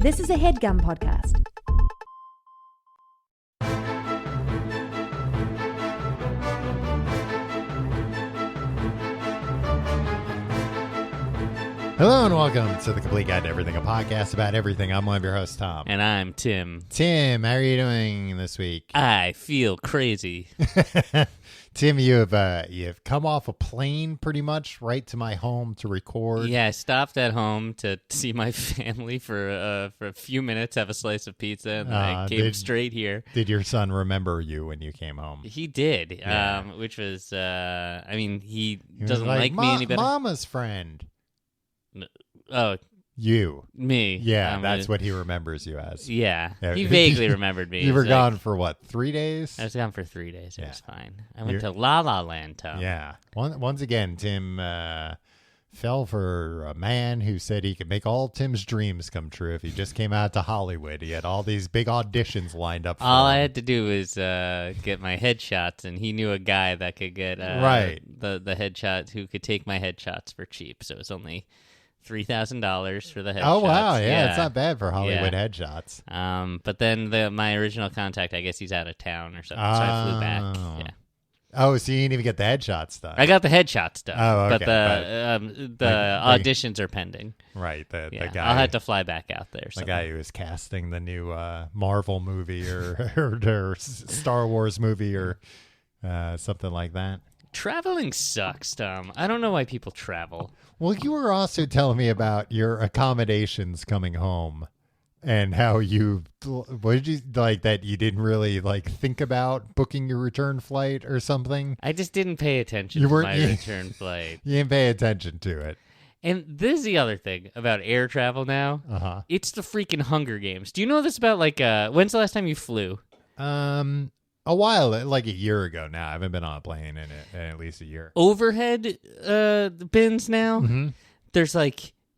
This is a HeadGum podcast. Hello and welcome to The Complete Guide to Everything, a podcast about everything. I'm one of your hosts, Tom. And I'm Tim. Tim, how are you doing this week? I feel crazy. Tim, you've come off a plane pretty much right to my home to record. Yeah, I stopped at home to see my family for a few minutes, have a slice of pizza, and I came straight here. Did your son remember you when you came home? He did, Yeah. which was, he was doesn't like me any better. Mama's friend. Oh, You. me. Yeah, that's what he remembers you as. Yeah, Yeah. he vaguely remembered me. You were He's gone like, for what, 3 days? I was gone for 3 days. It Yeah. was fine. I went to La La Land, Tom. Yeah. Once again, Tim fell for a man who said he could make all Tim's dreams come true if he just came out to Hollywood. He had all these big auditions lined up for All I him. had to do was get my headshots, and he knew a guy that could get Right. the headshots, who could take my headshots for cheap. So it was only $3,000 for the headshots. Oh, wow. Yeah, it's not bad for Hollywood Yeah. headshots. But then my original contact, I guess he's out of town or something, so I flew back. Oh. Yeah, Oh, so you didn't even get the headshots done. I got the headshots done. Oh, But okay, the auditions are pending. Right. The Yeah, guy. I'll have to fly back out there. The guy who was casting the new Marvel movie or Star Wars movie or something like that. Traveling sucks, Tom. I don't know why people travel. Well, you were also telling me about your accommodations coming home and how what did you like that you didn't really think about booking your return flight or something? I just didn't pay attention You to weren't- my return flight. You didn't pay attention to it. And this is the other thing about air travel now. Uh-huh. It's the freaking Hunger Games. Do you know this about, when's the last time you flew? A while, like a year ago now. I haven't been on a plane in at least a year. Overhead bins now. Mm-hmm. There's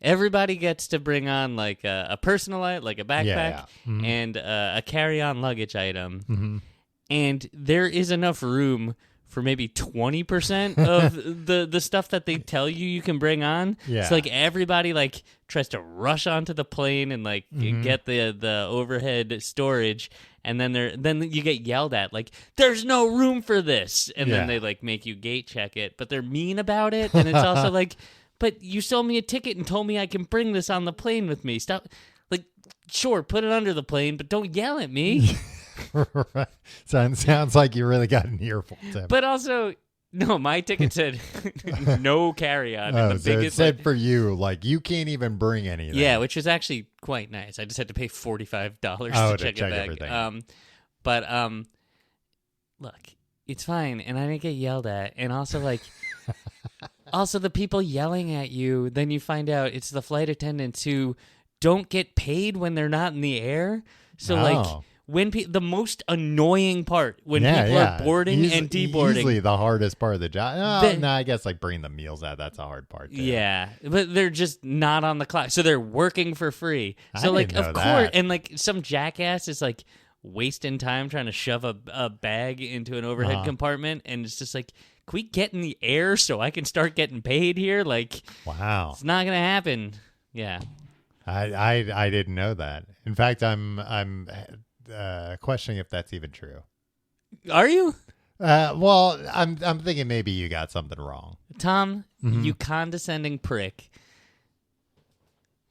everybody gets to bring on a personal item, like a backpack, Yeah. Mm-hmm. and a carry-on luggage item. Mm-hmm. And there is enough room for maybe 20% of the stuff that they tell you can bring on. Yeah. So everybody tries to rush onto the plane and Mm-hmm. get the overhead storage, and then you get yelled at there's no room for this, and then Yeah. they make you gate check it, but they're mean about it, and it's also but you sold me a ticket and told me I can bring this on the plane with me. Stop. Sure, put it under the plane, but don't yell at me. Right. Sounds like you really got an earful, Tim. But also, no, my ticket said no carry-on. Oh, And the so it biggest, said for you, you can't even bring anything. yeah, which was actually quite nice. I just had to pay $45 to check it back. everything. Look, it's fine, and I didn't get yelled at. And also, also the people yelling at you, then you find out it's the flight attendants who don't get paid when they're not in the air. So, Oh. when the most annoying part when Yeah, people yeah. are boarding and deboarding. Easily the hardest part of the job. The- No, I guess bringing the meals out, that's a hard part too. Yeah, but they're just not on the clock, so they're working for free. So I didn't know of course, that. and some jackass is wasting time trying to shove a bag into an overhead Uh-huh. compartment, and it's just can we get in the air so I can start getting paid here? Wow. It's not gonna happen. Yeah, I didn't know that. In fact, I'm questioning if that's even true. are you, Well, I'm thinking maybe you got something wrong. Tom? Mm-hmm. You condescending prick.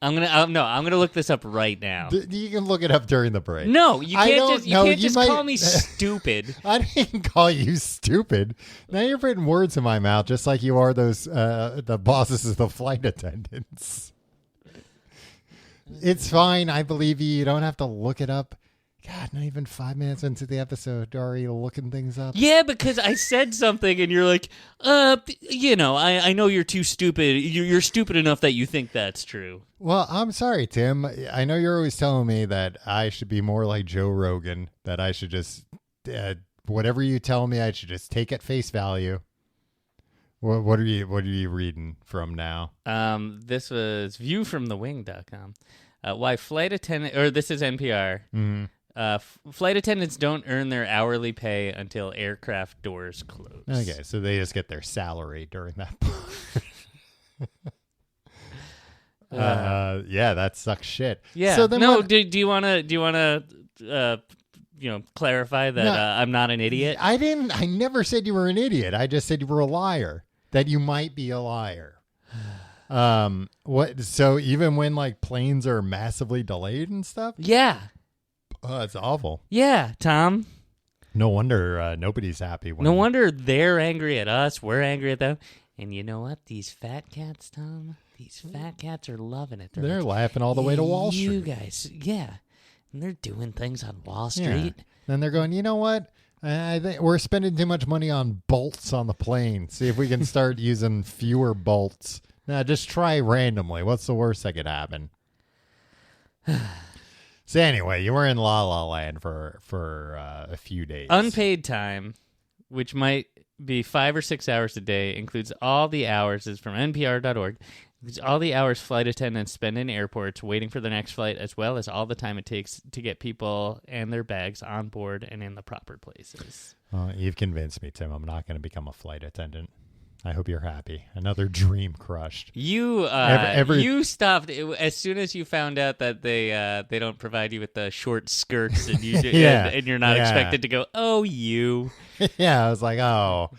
I'm gonna look this up right now. You can look it up during the break. No, you I can't don't just you know. can't You just might- call me stupid. I didn't call you stupid. Now you're putting words in my mouth, just like you are those the bosses of the flight attendants. It's fine. I believe you. You don't have to look it up. God, not even 5 minutes into the episode, you're already looking things up. Yeah, because I said something and you're I know you're too stupid. You're stupid enough that you think that's true. Well, I'm sorry, Tim. I know you're always telling me that I should be more like Joe Rogan, that I should just, whatever you tell me, I should just take at face value. What are you reading from now? This was viewfromthewing.com. Why flight attendant, or this is NPR. Mm-hmm. Flight attendants don't earn their hourly pay until aircraft doors close. Okay, so they just get their salary during that part. Yeah, that sucks shit. Yeah. So then no, what- do you want to clarify that No. I'm not an idiot? I never said you were an idiot. I just said you were a liar. That you might be a liar. What? So even when like planes are massively delayed and stuff? Yeah. Oh, it's awful. Yeah, Tom. No wonder nobody's happy. No wonder they're angry at us. We're angry at them. And you know what? These fat cats, Tom, these fat cats are loving it. They're like, laughing all the way to Wall You Street. guys, yeah. And they're doing things on Wall Yeah. Street. Then they're going, you know what? I think we're spending too much money on bolts on the plane. See if we can start using fewer bolts. Now, just try randomly. What's the worst that could happen? So anyway, you were in La La Land for a few days. Unpaid time, which might be 5 or 6 hours a day, includes all the hours, is from NPR.org, includes all the hours flight attendants spend in airports waiting for the next flight, as well as all the time it takes to get people and their bags on board and in the proper places. Well, you've convinced me, Tim. I'm not going to become a flight attendant. I hope you're happy. Another dream crushed. You you stopped as soon as you found out that they don't provide you with the short skirts and you and you're not expected to go, oh, you. Yeah, I was like, oh,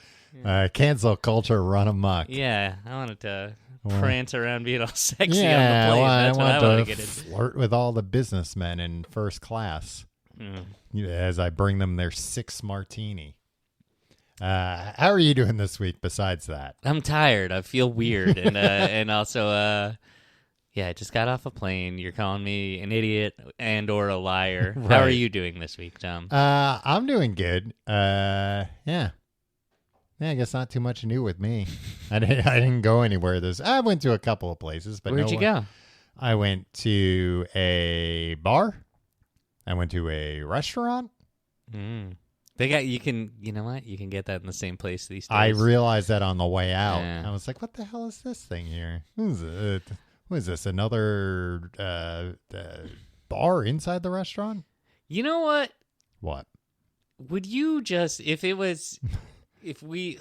cancel culture run amok. Yeah, I wanted to prance around being all sexy Yeah, on the plane. That's what I want to get into. flirt with all the businessmen in first class as I bring them their 6 martini. How are you doing this week besides that? I'm tired. I feel weird. And also, I just got off a plane. You're calling me an idiot and or a liar. Right. How are you doing this week, Tom? I'm doing good. Yeah, I guess not too much new with me. I didn't go anywhere. I went to a couple of places, but Where'd you go? I went to a bar. I went to a restaurant. They got you know what? You can get that in the same place these days. I realized that on the way out. Yeah. I was like, what the hell is this thing here? What is this? Another bar inside the restaurant? You know what? What? Would you just we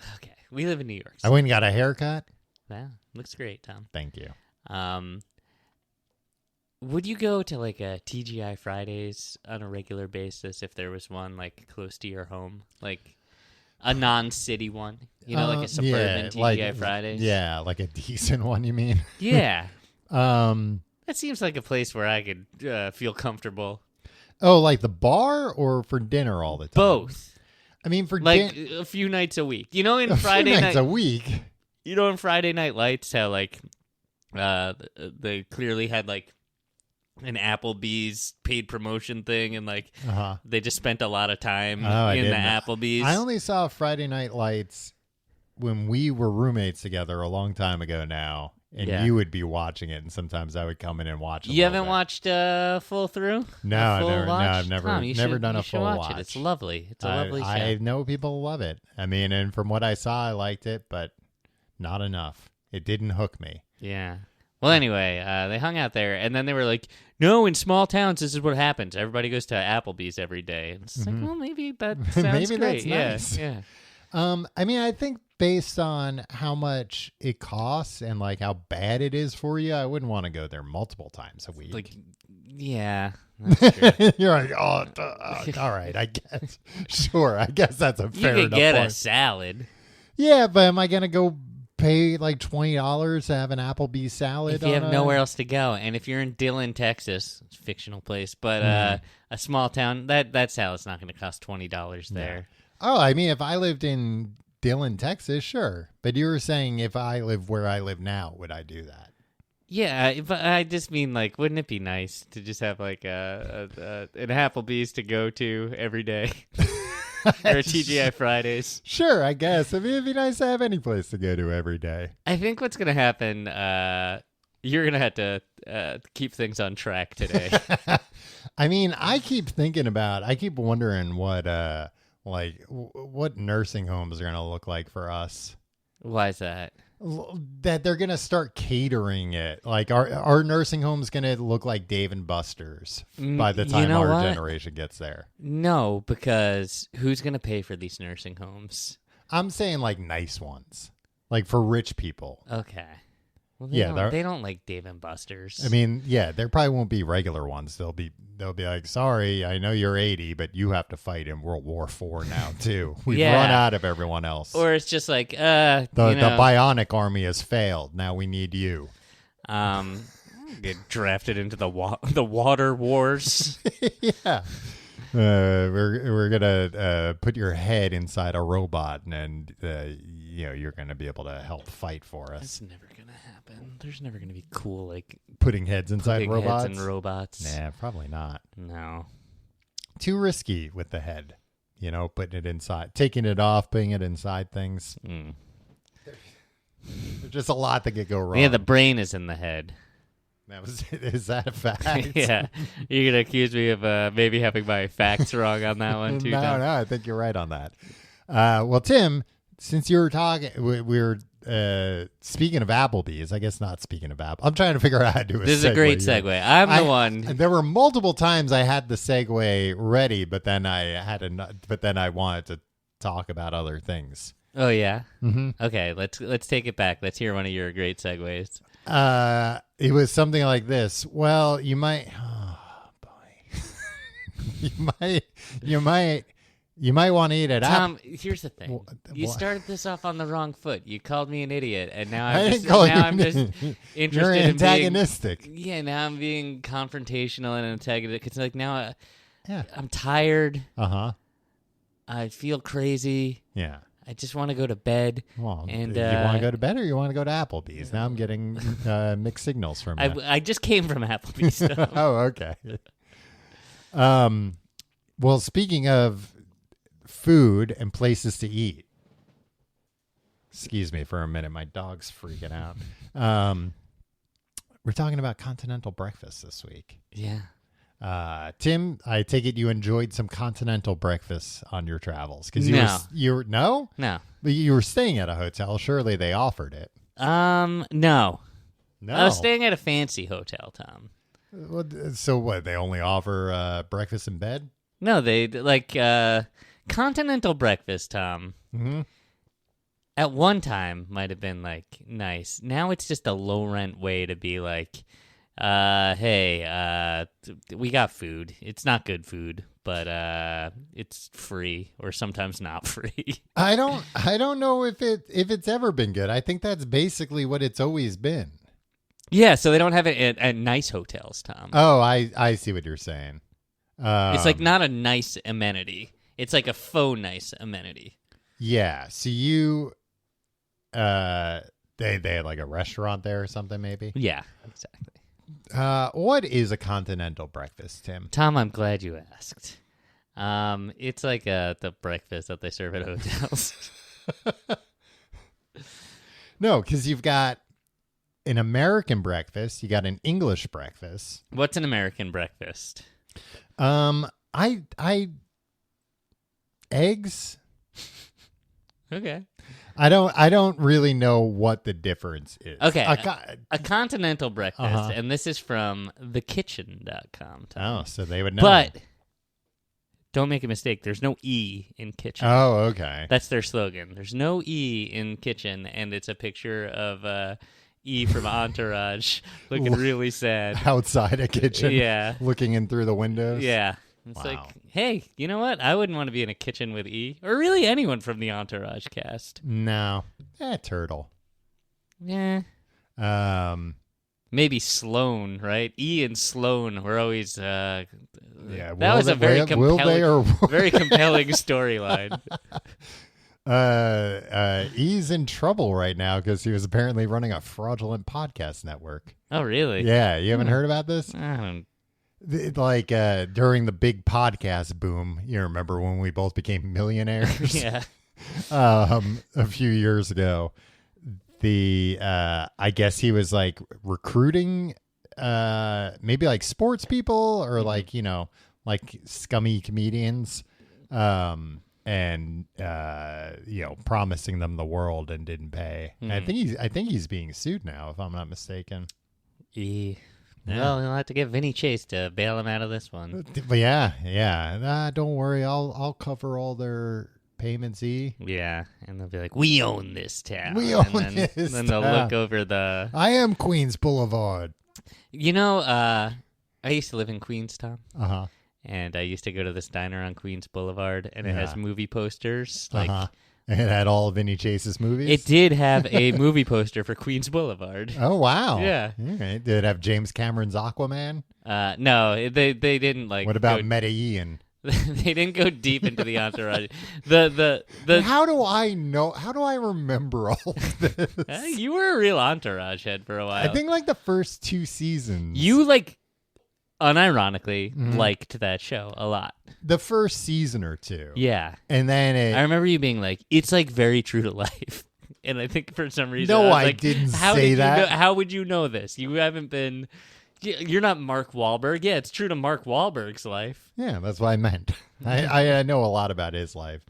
live in New York. I went and got a haircut. Wow, looks great, Tom. Thank you. Would you go to like a TGI Fridays on a regular basis if there was one like close to your home, like a non-city one? You know, like a suburban TGI Fridays. Yeah, like a decent one. You mean? Yeah. That seems like a place where I could feel comfortable. Oh, like the bar or for dinner all the time? Both. I mean, for like a few nights a week. You know, in a Friday few nights night a week. You know, in Friday Night Lights, how like they clearly had like an Applebee's paid promotion thing, and like they just spent a lot of time in the Applebee's. I only saw Friday Night Lights when we were roommates together a long time ago now, and you would be watching it, and sometimes I would come in and watch it. You haven't watched full through? No, I've never done a full watch. It's lovely. It's a lovely show. I know people love it. I mean, and from what I saw, I liked it, but not enough. It didn't hook me. Yeah. Well, anyway, they hung out there, and then they were like, no, in small towns, this is what happens. Everybody goes to Applebee's every day. And it's like, well, maybe that sounds maybe great. That's nice. Yeah. I mean, I think based on how much it costs and like how bad it is for you, I wouldn't want to go there multiple times a week. Like, yeah, that's true. You're like, all right, I guess. Sure, I guess that's a fair enough You could get point. a salad. Yeah, but am I going to go pay like $20 to have an Applebee's salad? If you have nowhere else to go. And if you're in Dillon, Texas, it's a fictional place, but a small town, that salad's not going to cost $20 there. Oh, I mean, if I lived in Dillon, Texas, sure. But you were saying if I live where I live now, would I do that? Yeah, but I just mean, like, wouldn't it be nice to just have, like, an Applebee's to go to every day? Or a TGI Fridays? Sure, I guess. I mean, it'd be nice to have any place to go to every day. I think what's going to happen, you're going to have to keep things on track today. I mean, I keep wondering what nursing homes are going to look like for us. Why is that? That they're going to start catering it. Like, our nursing homes going to look like Dave and Buster's by the time our generation gets there? No, because who's going to pay for these nursing homes? I'm saying like nice ones, like for rich people. Okay. Well, Yeah, they don't like Dave and Buster's. I mean, yeah, there probably won't be regular ones. They'll be like, sorry, I know you're 80, but you have to fight in World War IV now too. We've Yeah. run out of everyone else. Or it's just like, the Bionic Army has failed. Now we need you. Get drafted into the water wars. Yeah. We're gonna put your head inside a robot, and you're gonna be able to help fight for us. That's never gonna happen. There's never gonna be cool like Putting heads inside robots. Heads in robots. Nah, probably not. No. Too risky with the head. Putting it inside, taking it off, putting it inside things. There's just a lot that could go wrong. Yeah, the brain is in the head. Is that a fact? Yeah. You're going to accuse me of maybe having my facts wrong on that one, too? No, I think you're right on that. Well, Tim, since you were talking, we were speaking of Applebee's. I guess not speaking of Apple. I'm trying to figure out how to do a segue. This is a great segue. I'm the one. There were multiple times I had the segue ready, but then I wanted to talk about other things. Oh, yeah? Mm-hmm. Okay, let's take it back. Let's hear one of your great segues. It was something like this. Well, you might, oh boy, you might want to eat it. Tom, here's the thing. You started this off on the wrong foot. You called me an idiot, and now I'm just interested You're antagonistic. Now I'm being confrontational and antagonistic. Because like now, I'm tired. I feel crazy. Yeah. I just want to go to bed. Well, and you want to go to bed or you want to go to Applebee's? Now I'm getting mixed signals from you. I just came from Applebee's. Oh, okay. Well, speaking of food and places to eat. Excuse me for a minute. My dog's freaking out. We're talking about Continental Breakfast this week. Yeah. Tim, I take it you enjoyed some Continental breakfast on your travels because no, but you were staying at a hotel. Surely they offered it. No. I was staying at a fancy hotel, Tom. So what? They only offer breakfast in bed? No, they like Continental Breakfast, Tom. Mm-hmm. At one time might have been like nice. Now it's just a low rent way to be like. Hey, we got food. It's not good food, but it's free or sometimes not free. I don't know if it's ever been good. I think that's basically what it's always been. Yeah, so they don't have it at nice hotels, Tom. Oh, I see what you're saying. It's like not a nice amenity. It's like a faux nice amenity. Yeah. So you they had like a restaurant there or something maybe? Yeah, exactly. What is a continental breakfast, Tim? Tom, I'm glad you asked. It's like the breakfast that they serve at hotels. No, because you've got an American breakfast, you got an English breakfast. What's an American breakfast? Eggs. Okay. I don't really know what the difference is. Okay. A continental breakfast, and this is from thekitchen.com. Oh, so they would know. But don't make a mistake. There's no E in kitchen. Oh, okay. That's their slogan. There's no E in kitchen, and it's a picture of E from Entourage looking really sad. Outside a kitchen. Yeah. Looking in through the windows. Yeah. It's like, hey, you know what? I wouldn't want to be in a kitchen with E, or really anyone from the Entourage cast. No. Turtle. Yeah. Maybe Sloan, right? E and Sloan were always. Yeah. That was a very very compelling storyline. E's in trouble right now because he was apparently running a fraudulent podcast network. Oh, really? Yeah. You haven't heard about this? I don't. Like during the big podcast boom, you remember when we both became millionaires? Yeah. A few years ago, I guess he was like recruiting maybe like sports people or like, like scummy comedians and promising them the world and didn't pay. I think he's being sued now, if I'm not mistaken. Yeah. Well, he'll have to get Vinny Chase to bail him out of this one. But yeah. Don't worry, I'll cover all their Payments E. Yeah, and they'll be like, "We own this town." We own and then, this Then they'll town. look over the. I am Queens Boulevard. I used to live in Queens, Tom. Uh-huh. And I used to go to this diner on Queens Boulevard, and it has movie posters. Like And it had all of Vinny Chase's movies? it did have a movie poster for Queens Boulevard. Oh, wow. Yeah. All right. Did it have James Cameron's Aquaman? No, they didn't like. What about Medellin? They didn't go deep into the entourage. The How do I know? How do I remember all of this? You were a real entourage head for a while. I think like the first 2 seasons. You unironically liked that show a lot. The first season or 2. Yeah. And then I remember you being like, it's like very true to life. And I think for some reason, No, I was I like, didn't how say did that. You know, how would you know this? You haven't been. You're not Mark Wahlberg. Yeah, it's true to Mark Wahlberg's life. Yeah, that's what I meant. I know a lot about his life.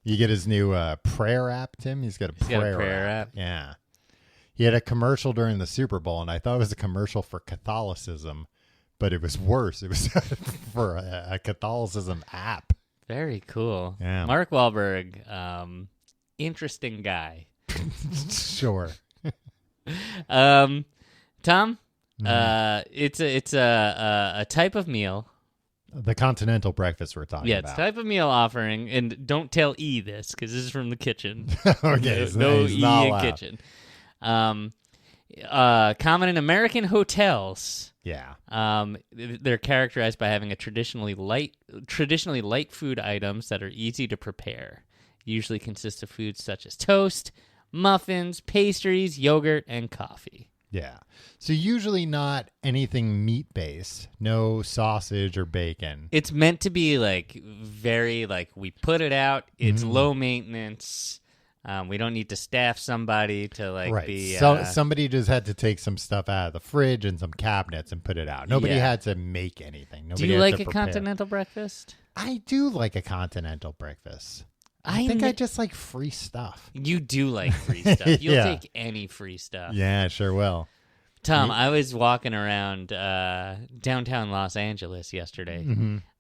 You get his new prayer app, Tim. He's got a prayer app. Yeah. He had a commercial during the Super Bowl, and I thought it was a commercial for Catholicism, but it was worse. It was for a Catholicism app. Very cool. Yeah. Mark Wahlberg, interesting guy. Sure. Tom, it's a type of meal. The Continental Breakfast we're talking Yeah, about. it's a type of meal offering, and don't tell E this because this is from the kitchen. Okay, no he's E not in allowed. kitchen. Common in American hotels. Yeah. They're characterized by having a traditionally light food items that are easy to prepare. Usually consists of foods such as toast, muffins, pastries, yogurt, and coffee. Yeah. So usually not anything meat-based. No sausage or bacon. It's meant to be like very like we put it out. It's low maintenance. We don't need to staff somebody to like be. So somebody just had to take some stuff out of the fridge and some cabinets and put it out. Nobody had to make anything. Nobody do you had like to a prepare. continental breakfast? I do like a continental breakfast. I think I just like free stuff. You do like free stuff. You'll Yeah. take any free stuff. Yeah, I sure will. Tom, I was walking around downtown Los Angeles yesterday.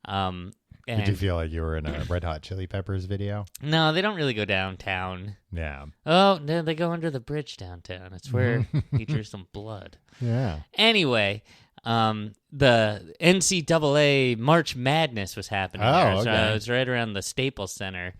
And Did you feel like you were in a Red Hot Chili Peppers video? No, they don't really go downtown. Yeah. Oh, no, they go under the bridge downtown. It's where he drew some blood. Yeah. Anyway, the NCAA March Madness was happening there. Oh, So okay. it was right around the Staples Center.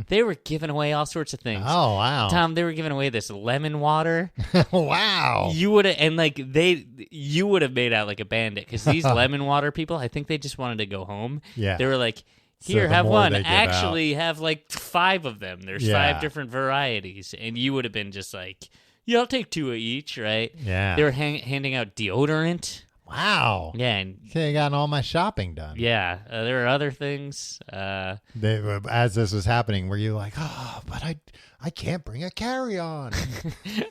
They were giving away all sorts of things. Oh, wow. Tom, they were giving away this lemon water. Wow. You would have, and like you would have made out like a bandit because these lemon water people, I think they just wanted to go home. Yeah. They were like, So here, the have more one. they give Actually, have like 5 of them. There's Yeah. 5 different varieties, and you would have been just like, yeah, I'll take 2 of each, right? Yeah. They were handing out deodorant. Wow. Yeah, and Okay, I got all my shopping done. yeah, there were other things. As this was happening, were you like, oh, but I can't bring a carry-on?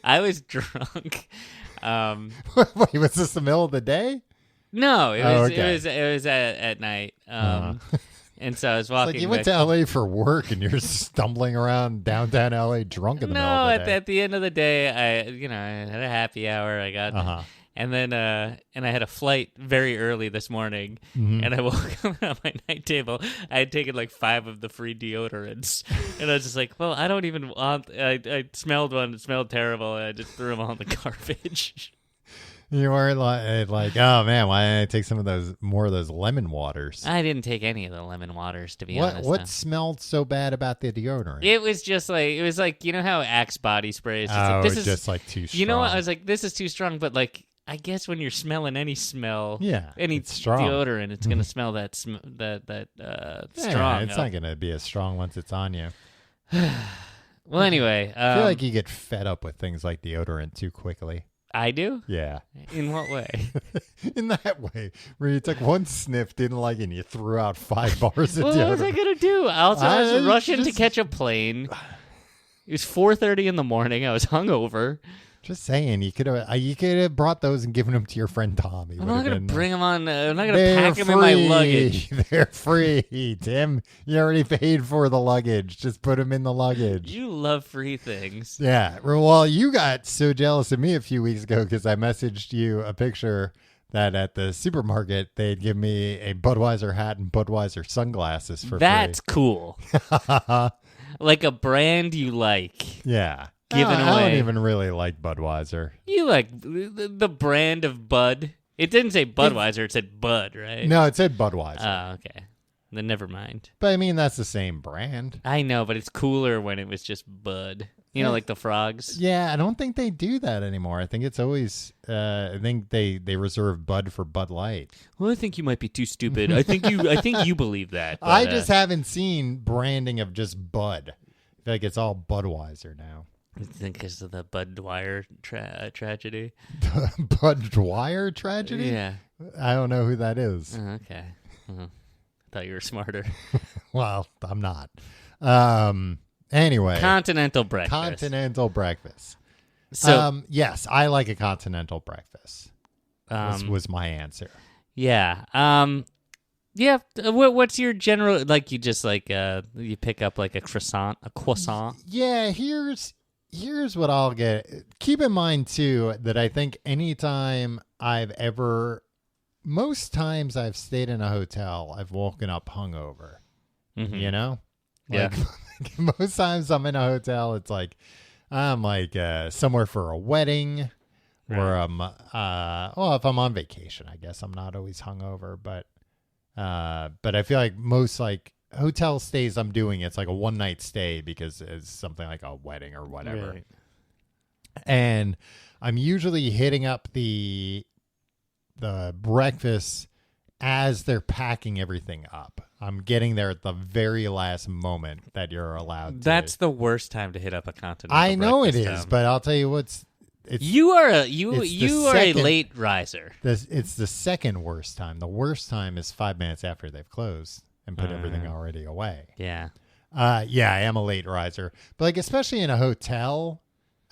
I was drunk. Wait, was this the middle of the day? No, it Oh, was okay. it was at night. And so I was It's walking. like you went back- to LA for work and you're stumbling around downtown LA drunk in the middle No, of the day. at the end of the day, I had a happy hour. I got, and then and I had a flight very early this morning, and I woke up on my night table. I had taken like 5 of the free deodorants, and I was just like, well, I don't even want. I smelled one. It smelled terrible, and I just threw them all in the garbage. You weren't like, oh man, why didn't I take some of more of those lemon waters? I didn't take any of the lemon waters, to be honest. What though. smelled so bad about the deodorant? It was just like you know how Axe body spray is just Oh, like, this is just like too strong. You know what? I was like, this is too strong, but like I guess when you're smelling any smell, any it's strong. deodorant, it's gonna smell that strong. It's not gonna be as strong once it's on you. Well, anyway, I feel like you get fed up with things like deodorant too quickly. I do. Yeah. In what way? In that way, where you took one sniff, didn't like it, and you threw out 5 bars of Well, what was I deodorant. gonna do? I was rushing to just- catch a plane. It was 4:30 in the morning. I was hungover. Just saying, you could have brought those and given them to your friend Tom. I'm not gonna bring them on. I'm not gonna They're pack them in my free. luggage. They're free, Tim. You already paid for the luggage. Just put them in the luggage. You love free things. Yeah. Well, you got so jealous of me a few weeks ago because I messaged you a picture that at the supermarket they'd give me a Budweiser hat and Budweiser sunglasses for That's cool. free. Like a brand you like. Yeah. Given I don't away. even really like Budweiser. You like the brand of Bud? It didn't say Budweiser. It said Bud, right? No, it said Budweiser. Oh, okay. Then never mind. But I mean, that's the same brand. I know, but it's cooler when it was just Bud. You know, like the frogs. Yeah, I don't think they do that anymore. I think it's always. I think they reserve Bud for Bud Light. Well, I think you might be too stupid. I think you believe that. But, I just haven't seen branding of just Bud. I feel like it's all Budweiser now. I think because of the Bud Dwyer tragedy. Bud Dwyer tragedy? Yeah. I don't know who that is. Oh, okay. I thought you were smarter. Well, I'm not. Anyway. Continental breakfast. Continental breakfast. So, yes, I like a continental breakfast. um, Was my answer. yeah. Yeah. What's your general, like, you just like, you pick up like a croissant? Yeah, here's what I'll get. Keep in mind too that I think anytime most times I've stayed in a hotel, I've woken up hungover. Mm-hmm. You know? Yeah. Like, most times I'm in a hotel, it's like I'm like somewhere for a wedding, or if I'm on vacation, I guess I'm not always hungover, but I feel like most like hotel stays I'm doing, it's like a one night stay because it's something like a wedding or whatever. Right. And I'm usually hitting up the breakfast as they're packing everything up. I'm getting there at the very last moment that you're allowed to. That's the worst time to hit up a continental I know it breakfast, is, but I'll tell you what's. You are a second- late riser. It's the second worst time. The worst time is 5 minutes after they've closed and put everything already away. Yeah. Yeah, I am a late riser, but like especially in a hotel,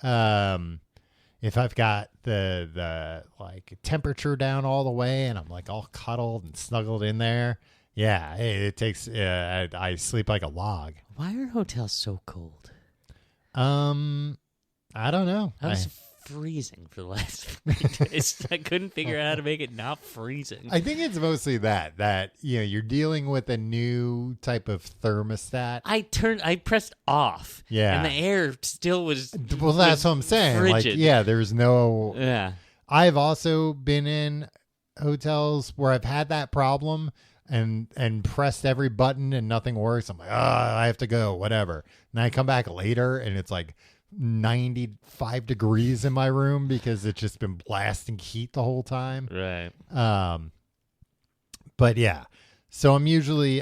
if I've got the like temperature down all the way and I'm like all cuddled and snuggled in there, yeah, it takes. I sleep like a log. Why are hotels so cold? I don't know. I was freezing for the last 3 days. I couldn't figure out how to make it not freezing. I think it's mostly that you're dealing with a new type of thermostat. I pressed off. Yeah. And the air still was. Well, that's what I'm saying. Frigid. Like, yeah, there's no. Yeah. I've also been in hotels where I've had that problem and pressed every button and nothing works. I'm like, I have to go, whatever. And I come back later and it's like 95 degrees in my room because it's just been blasting heat the whole time. Right. But yeah. So I'm usually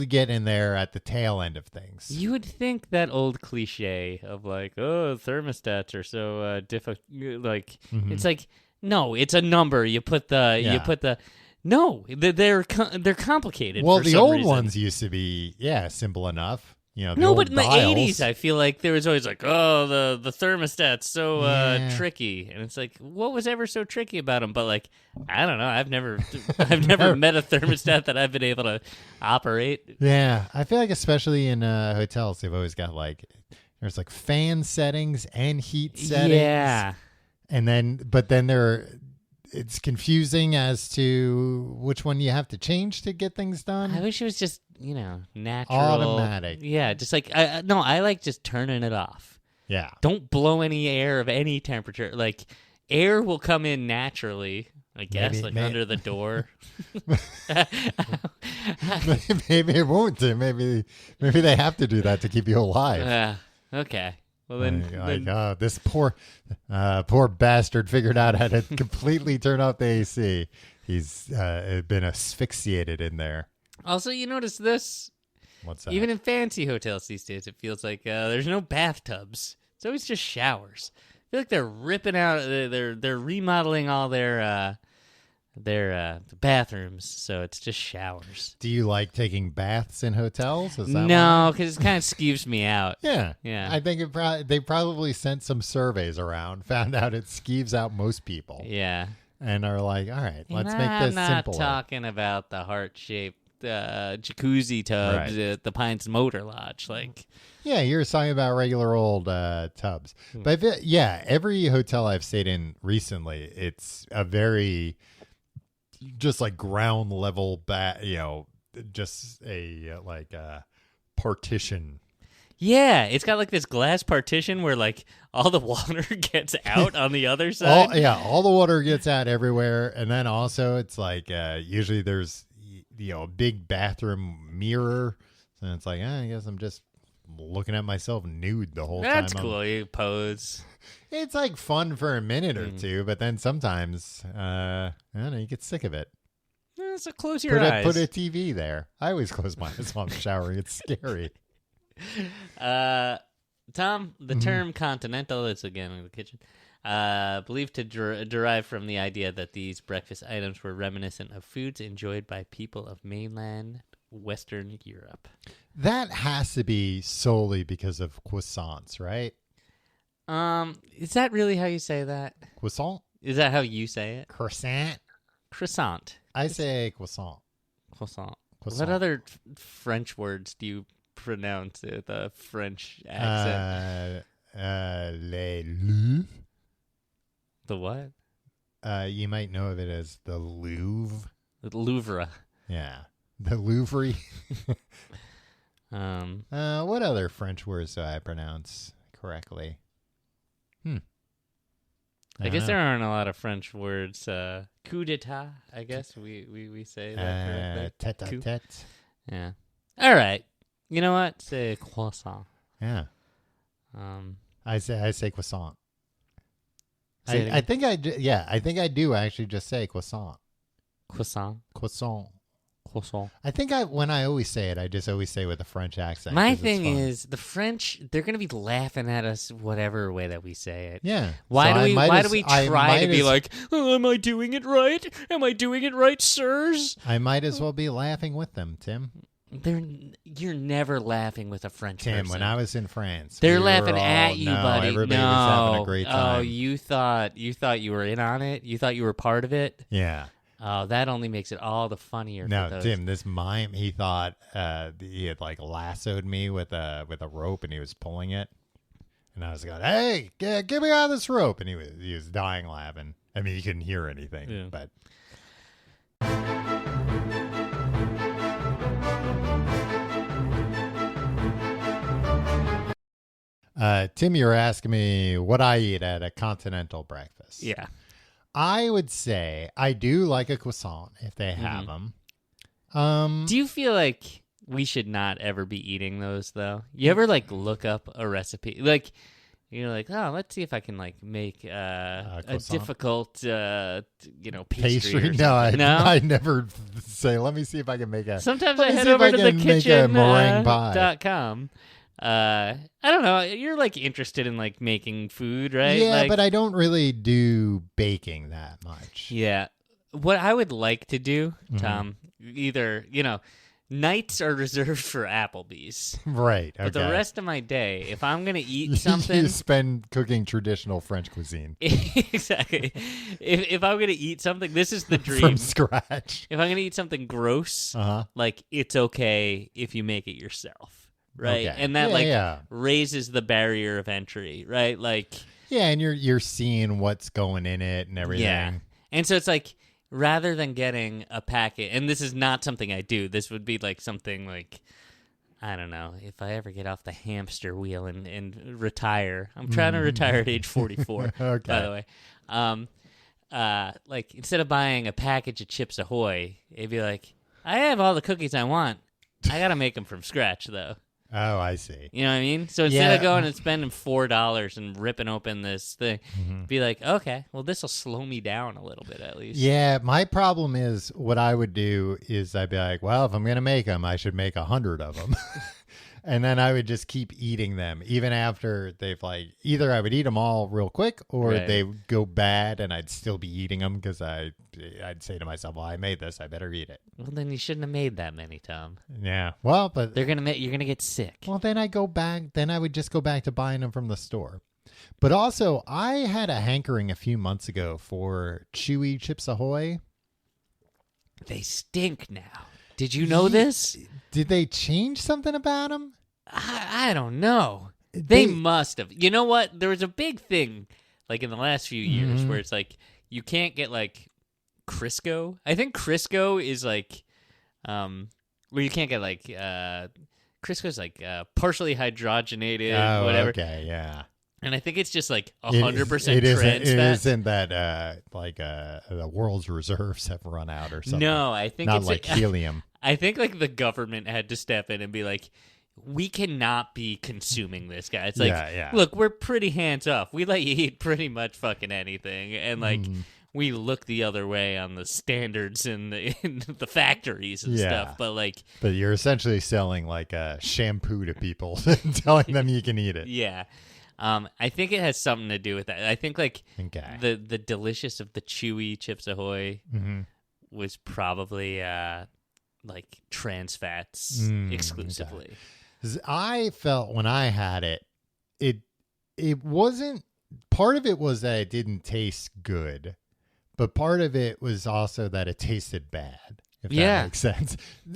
getting there at the tail end of things. You would think that old cliche of like, thermostats are so difficult. Like, It's like, no, it's a number. You put the. No, they're complicated. Well, for the some old reason. ones used to be simple enough. The No, old but in the dials. 80s, I feel like there was always like, the thermostat's so tricky, and it's like, what was ever so tricky about them? But like, I don't know. I've never met a thermostat that I've been able to operate. Yeah, I feel like especially in hotels, they've always got like there's like fan settings and heat settings. Yeah, and then it's confusing as to which one you have to change to get things done. I wish it was just natural, automatic. Yeah, just like I like just turning it off. Yeah, don't blow any air of any temperature. Like air will come in naturally. I guess under the door. Maybe it won't. Maybe they have to do that to keep you alive. Okay. Well then, this poor bastard figured out how to completely turn off the AC. He's been asphyxiated in there. Also, you notice this? What's that? Even in fancy hotels these days, it feels like there's no bathtubs. It's always just showers. I feel like they're ripping out. They're remodeling all their bathrooms, so it's just showers. Do you like taking baths in hotels? Is that no, because it kind of skeeves me out. Yeah. I think they probably sent some surveys around, found out it skeeves out most people. Yeah. And are like, all right, let's make this simpler. I'm not talking about the heart-shaped jacuzzi tubs at the Pines Motor Lodge. Like, yeah, you're talking about regular old tubs. But every hotel I've stayed in recently, it's a very just like ground level just a partition. Yeah, it's got like this glass partition where like all the water gets out on the other side. All the water gets out everywhere, and then also it's like usually there's a big bathroom mirror, and it's like I guess I'm just looking at myself nude the whole time. That's cool. You pose. It's like fun for a minute or two, but then sometimes I don't know, you get sick of it. So close your eyes. Put a TV there. I always close my eyes while I'm showering. It's scary. Tom, the term continental is again in the kitchen. Believed to derive from the idea that these breakfast items were reminiscent of foods enjoyed by people of mainland Western Europe. That has to be solely because of croissants, right? Is that really how you say that? Croissant? Is that how you say it? Croissant? Croissant. I say croissant. Croissant. Croissant. What other French words do you pronounce with a French accent? Les Louvre. The what? You might know of it as the Louvre. The Louvre. Yeah. The Louvre. Um, What other French words do I pronounce correctly? I guess there aren't a lot of French words. Coup d'etat, I guess we say that correctly. Tête-à-tête. Yeah. All right. You know what? Say croissant. Yeah. I say croissant. Say it I think I do actually just say croissant. croissant. Croissant. Croissant. I think when I always say it, I just always say it with a French accent. My 'cause it's thing fun. is the French, they're going to be laughing at us whatever way that we say it. Yeah. Why So do we I try might to be as- like, oh, am I doing it right? Am I doing it right, sirs? I might as well be laughing with them, Tim. You're never laughing with a French Tim, person. when I was in France, They're we laughing were at all- you, no, buddy. Everybody no. was having a great time. Oh, you thought you were in on it? You thought you were part of it? Yeah. Oh, that only makes it all the funnier. No, for those. Tim, this mime, he thought he had like lassoed me with a rope, and he was pulling it, and I was going, "Hey, get me out of this rope!" And he was dying laughing. I mean, he couldn't hear anything, Yeah. but. Tim, you're asking me what I eat at a continental breakfast. Yeah. I would say I do like a croissant if they have them. Do you feel like we should not ever be eating those though? You ever like look up a recipe? Like you're like, oh, let's see if I can like make a difficult, pastry. Or No, I no. never say. Let me see if I can make a. Sometimes let I me head see if over I to can make a meringue pie. thekitchen.com. I don't know. You're like interested in like making food, right? Yeah, like, but I don't really do baking that much. yeah. What I would like to do, Tom, either, nights are reserved for Applebee's. Right. Okay. But the rest of my day, if I'm going to eat something. You spend cooking traditional French cuisine. Exactly. If I'm going to eat something, this is the dream. From scratch. If I'm going to eat something gross, like it's okay if you make it yourself. Right. Okay. And that Yeah. raises the barrier of entry. Right. Like. Yeah. And you're seeing what's going in it and everything. Yeah. And so it's like, rather than getting a packet, and this is not something I do, this would be like something like, I don't know, if I ever get off the hamster wheel and retire. I'm trying to retire at age 44, Okay. by the way. Like, instead of buying a package of Chips Ahoy, it'd be like, I have all the cookies I want. I got to make them from scratch, though. Oh, I see. You know what I mean? So instead of going and spending $4 and ripping open this thing, be like, okay, well, this will slow me down a little bit at least. Yeah, my problem is what I would do is I'd be like, well, if I'm going to make them, I should make 100 of them. And then I would just keep eating them, even after they've like, either I would eat them all real quick or they would go bad and I'd still be eating them because I'd say to myself, well, I made this, I better eat it. Well, then you shouldn't have made that many, Tom. Yeah. Well, but You're gonna get sick. well, then I would just go back to buying them from the store. But also, I had a hankering a few months ago for chewy Chips Ahoy. They stink now. Did you know this? Did they change something about them? I don't know. They must have. You know what? There was a big thing, like in the last few years, where it's like you can't get like Crisco. I think Crisco is like, where you can't get like Crisco's like partially hydrogenated, Oh, whatever. okay, yeah. And I think it's just like It 100% isn't, trans it fat. isn't that the world's reserves have run out or something. No, I think Not it's like helium. I think like the government had to step in and be like, we cannot be consuming this, guy. It's like, Yeah. look, we're pretty hands off. We let you eat pretty much fucking anything, and like we look the other way on the standards in the factories and stuff. But you're essentially selling like shampoo to people and telling them you can eat it. Yeah. I think it has something to do with that. I think like Okay. the delicious of the chewy Chips Ahoy was probably like trans fats exclusively. Okay. 'Cause I felt when I had it, it wasn't, part of it was that it didn't taste good, but part of it was also that it tasted bad. If that makes sense.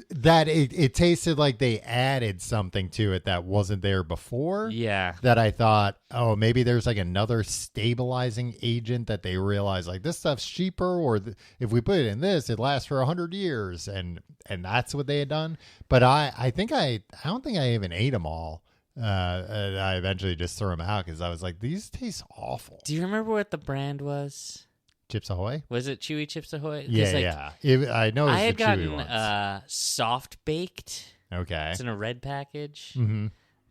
That it tasted like they added something to it that wasn't there before. Yeah. That I thought, oh, maybe there's like another stabilizing agent that they realize like this stuff's cheaper, or if we put it in this, it lasts for 100 years. And that's what they had done. But I don't think I even ate them all. I eventually just threw them out because I was like, these taste awful. Do you remember what the brand was? Chips Ahoy? Was it Chewy Chips Ahoy? Yeah. I know it's I had the chewy gotten ones. soft baked. Okay. It's in a red package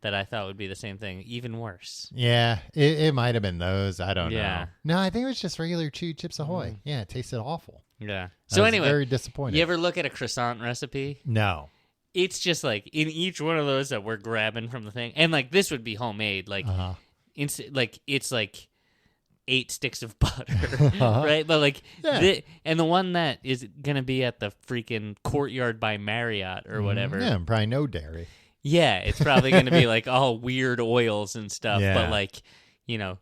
that I thought would be the same thing, even worse. Yeah, it might have been those. I don't Yeah. know. No, I think it was just regular chewy Chips Ahoy. Yeah, it tasted awful. Yeah. I So was anyway, very disappointed. you ever look at a croissant recipe? No. It's just like in each one of those that we're grabbing from the thing, and like this would be homemade. Like, it's like 8 sticks of butter, right? But like, and the one that is gonna be at the freaking Courtyard by Marriott or whatever. Yeah, probably no dairy. Yeah, it's probably gonna be like all weird oils and stuff. Yeah. But like,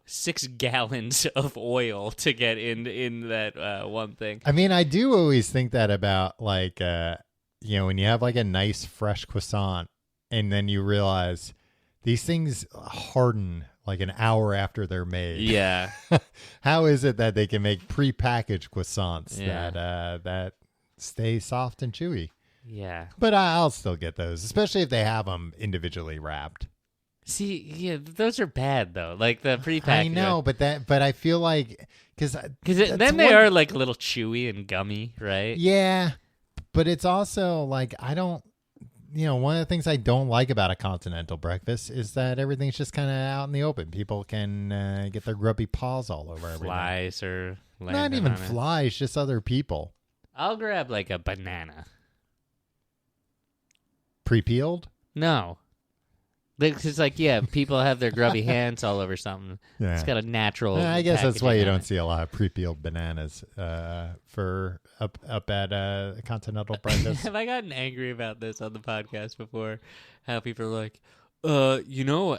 6 gallons of oil to get in that one thing. I mean, I do always think that about like, when you have like a nice fresh croissant, and then you realize these things harden like an hour after they're made. Yeah. How is it that they can make prepackaged croissants that stay soft and chewy? Yeah. But I'll still get those, especially if they have them individually wrapped. See, yeah, those are bad though. Like the prepackaged. I know, but I feel like because then they are like a little chewy and gummy, right? Yeah, but it's also like I don't. One of the things I don't like about a continental breakfast is that everything's just kind of out in the open. People can get their grubby paws all over everything. Flies or not even flies, just other people. I'll grab like a banana. Pre-peeled? No. It's like, people have their grubby hands all over something. Yeah. It's got a natural I guess that's why you packaging on don't see a lot of pre-peeled bananas for up at Continental Breakfast. Have I gotten angry about this on the podcast before? How people are like,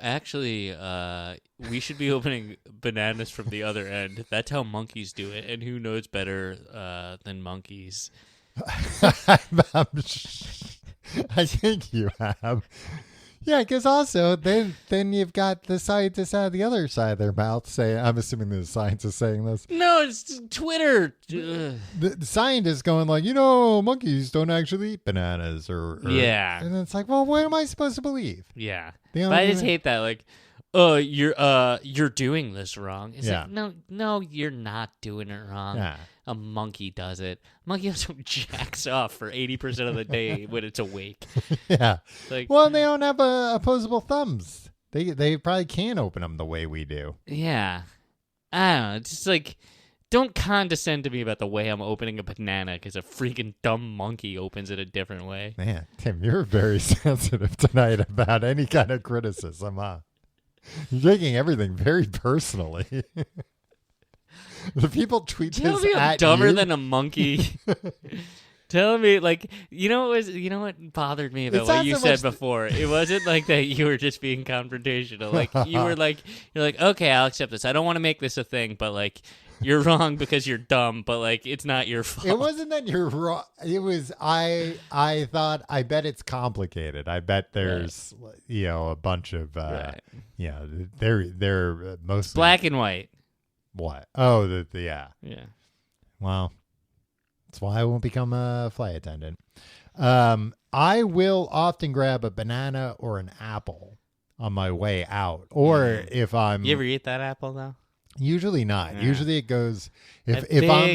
actually, we should be opening bananas from the other end. That's how monkeys do it, and who knows better than monkeys? I think you have. Yeah, because also then you've got the scientists out of the other side of their mouth saying, I'm assuming the scientist saying this. No, it's Twitter. The scientist going like, monkeys don't actually eat bananas or yeah. And it's like, well, what am I supposed to believe? Yeah. But I just hate that. Like, you're doing this wrong. It's like, no, you're not doing it wrong. Yeah. A monkey does it. A monkey also jacks off for 80% of the day when it's awake. Yeah. Like, well, they don't have opposable thumbs. They probably can't open them the way we do. Yeah. I don't know. It's just like, don't condescend to me about the way I'm opening a banana because a freaking dumb monkey opens it a different way. Man, Tim, you're very sensitive tonight about any kind of criticism, huh? You're taking everything very personally. The people tweet Tell this me I'm at dumber you. than a monkey. Tell me, like, what bothered me about It's what not you so said much before? It wasn't like that you were just being confrontational. Like, you're like, okay, I'll accept this. I don't want to make this a thing, but like, you're wrong because you're dumb, but like, it's not your fault. It wasn't that you're wrong. It was I thought, I bet it's complicated. I bet there's a bunch of they're mostly black and white. What? Oh, yeah. Yeah. Well, That's why I won't become a flight attendant. I will often grab a banana or an apple on my way out. Or if I'm... You ever eat that apple, though? Usually not. Yeah. Usually it goes... I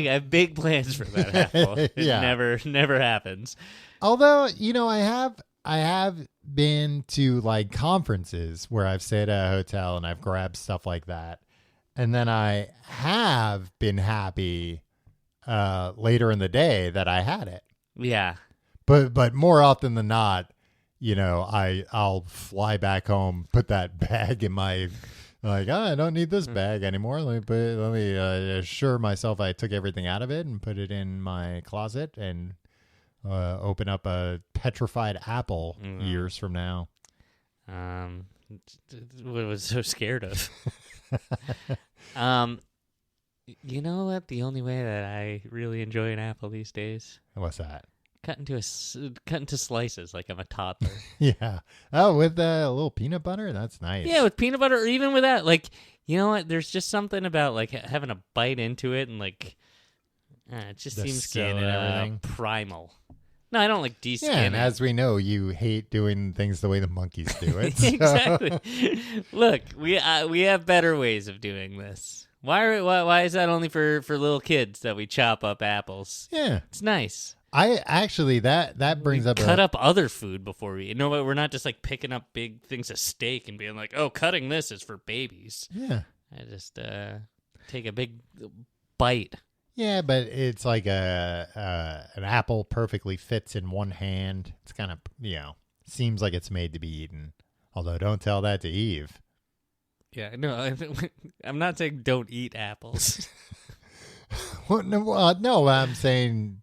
have big plans for that apple. It never happens. Although, I have been to like conferences where I've stayed at a hotel and I've grabbed stuff like that. And then I have been happy later in the day that I had it. Yeah. But more often than not, I'll fly back home, put that bag in my... Like, I don't need this bag anymore. Let me assure myself I took everything out of it and put it in my closet and open up a petrified apple years from now. What I was so scared of. You know what? The only way that I really enjoy an apple these days? What's that? Cut into slices like I'm a toddler. Yeah. Oh, with a little peanut butter? That's nice. Yeah, with peanut butter, or even without. Like, you know what? There's just something about like having a bite into it, and like, it just seems skin so and everything. primal. No, I don't like de-skin. Yeah, and as we know, you hate doing things the way the monkeys do it. So. Exactly. Look, we have better ways of doing this. Why is that only for little kids that we chop up apples? Yeah, it's nice. I actually that brings we up cut up other food before we eat. No, we're not just like picking up big things of steak and being like, oh, cutting this is for babies. Yeah, I just take a big bite. Yeah, but it's like an apple perfectly fits in one hand. It's kind of seems like it's made to be eaten. Although don't tell that to Eve. Yeah, no, I'm not saying don't eat apples. Well, no, I'm saying.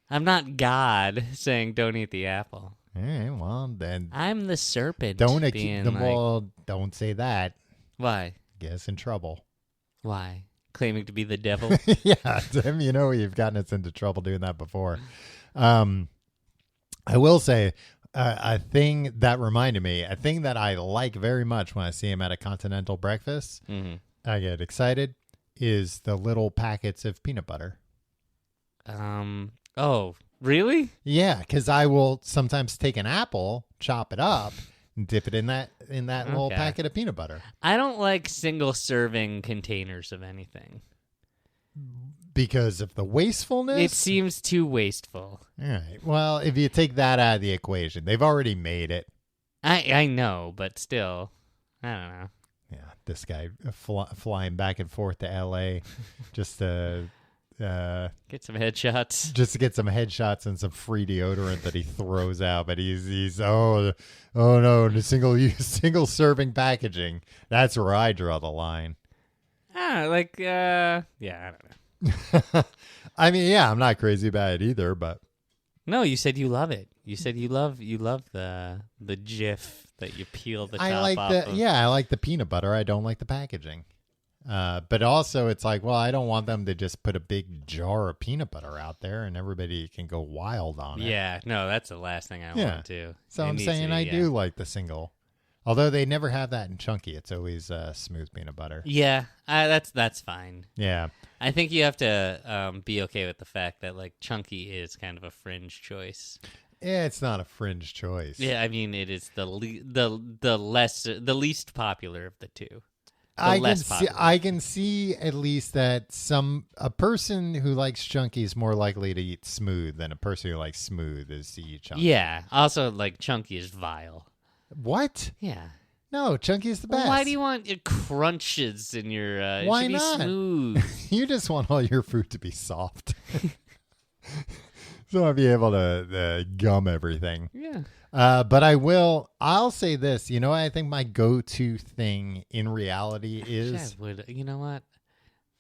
I'm not God saying don't eat the apple. All right, well then. I'm the serpent. Don't don't say that. Why? Get us in trouble. Why? Claiming to be the devil? Yeah, Tim, you've gotten us into trouble doing that before. I will say a thing that reminded me, a thing that I like very much when I see him at a Continental Breakfast, I get excited, is the little packets of peanut butter. Oh, really? Yeah, because I will sometimes take an apple, chop it up, and dip it in that little packet of peanut butter. I don't like single serving containers of anything. Because of the wastefulness? It seems too wasteful. All right. Well, if you take that out of the equation, they've already made it. I know, but still, I don't know. Yeah, this guy flying back and forth to L.A. just to... get some headshots. Just to get some headshots and some free deodorant that he throws out. But he's oh no, the single serving packaging. That's where I draw the line. Yeah, I don't know. I mean, yeah, I'm not crazy about it either, but no, you said you love it. You said you love the Jif that you peel the top off of. Yeah, I like the peanut butter. I don't like the packaging. But also it's like, well, I don't want them to just put a big jar of peanut butter out there and everybody can go wild on it. Yeah, no, that's the last thing I want to. So I'm saying I do like the single. Although they never have that in chunky. It's always smooth peanut butter. Yeah, that's fine. Yeah. I think you have to be okay with the fact that like chunky is kind of a fringe choice. Yeah, it's not a fringe choice. Yeah, I mean it is the least popular of the two. I can see at least that a person who likes chunky is more likely to eat smooth than a person who likes smooth is to eat chunky. Yeah. Also, like chunky is vile. What? Yeah. No, chunky is the best. Why do you want your crunches in your? Why it should not? Be smooth. You just want all your food to be soft, so I'll be able to gum everything. Yeah. But I'll say this, I think my go-to thing in reality is... You know what?